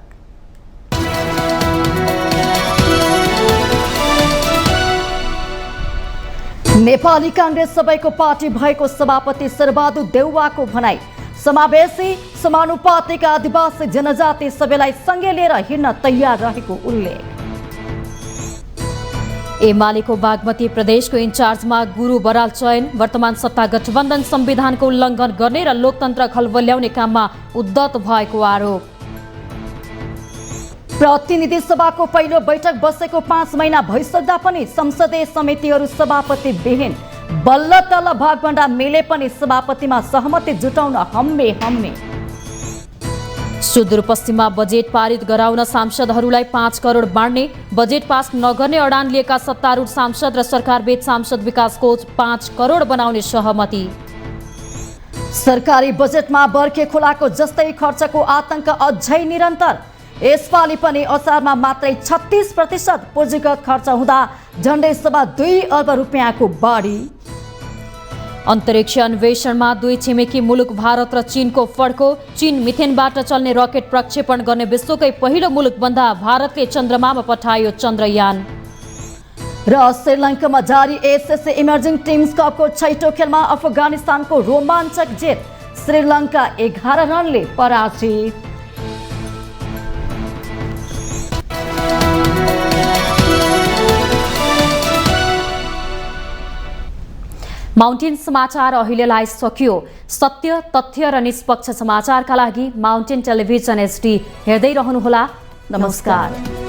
नेपाली कांग्रेस सबैको पार्टी भएको सभापति शेरबहादुर देउवाको भनाई। समावेशी समानुपातिक आदिवासी जनजाति सबैलाई सँगै लिएर हिँड्न तयार रहेको उल्लेख। एमालेको बागमती प्रदेशको इन्चार्जमा गुरु बराल चयन। वर्तमान सत्ता गठबन्धन संविधानको उल्लङ्घन गर्ने र लोकतन्त्र खलबल्याउने काममा उद्धत भएको आरोप। प्रतिनिधि सभाको पहिलो बैठक बसेको 5 महिना भइसक्दा पनि संसदीय समितिहरू सभापति विहीन। बल्ल तल्ल भागभण्डा मिले पनि सभापतिमा सहमति जुटाउन हम्मे। सुदूरपश्चिममा बजेट पारित गराउन सांसदहरूलाई 5 करोड बाँड्ने, बजेट पास नगर्ने अडान लिएका सत्तारूढ सांसद र सरकारबीच सांसद विकास कोष 5 करोड बनाउने सहमति। सरकारी बजेटमा बर्खे खोलाको जस्तै खर्चको आतंक अझै निरन्तर। यसपालि पनि असारमा मात्रै 36% पुँजीगत खर्च हुँदा झण्डै सवा 2 अर्ब रुपियाँको बढी। अन्तरिक्ष अन्वेषणमा 2 छिमेकी मुलुक भारत र चीनको फड्को। चीन मिथेनबाट चल्ने रकेट प्रक्षेपण गर्ने विश्वकै पहिलो मुलुक बन्दा भारतले चन्द्रमामा पठायो चन्द्रयान। र श्रीलङ्कामा जारी एसएससी इमर्जिङ टिम्स कपको 6औं खेलमा अफगानिस्तानको रोमाञ्चक जित। श्रीलङ्का 11 रनले पराजित। माउन्टेन समाचार अहिलेलाई सकियो। सत्य, तथ्य र निष्पक्ष समाचारका लागि माउन्टेन टेलिभिजन HD हेर्दै रहनुहोला। नमस्कार।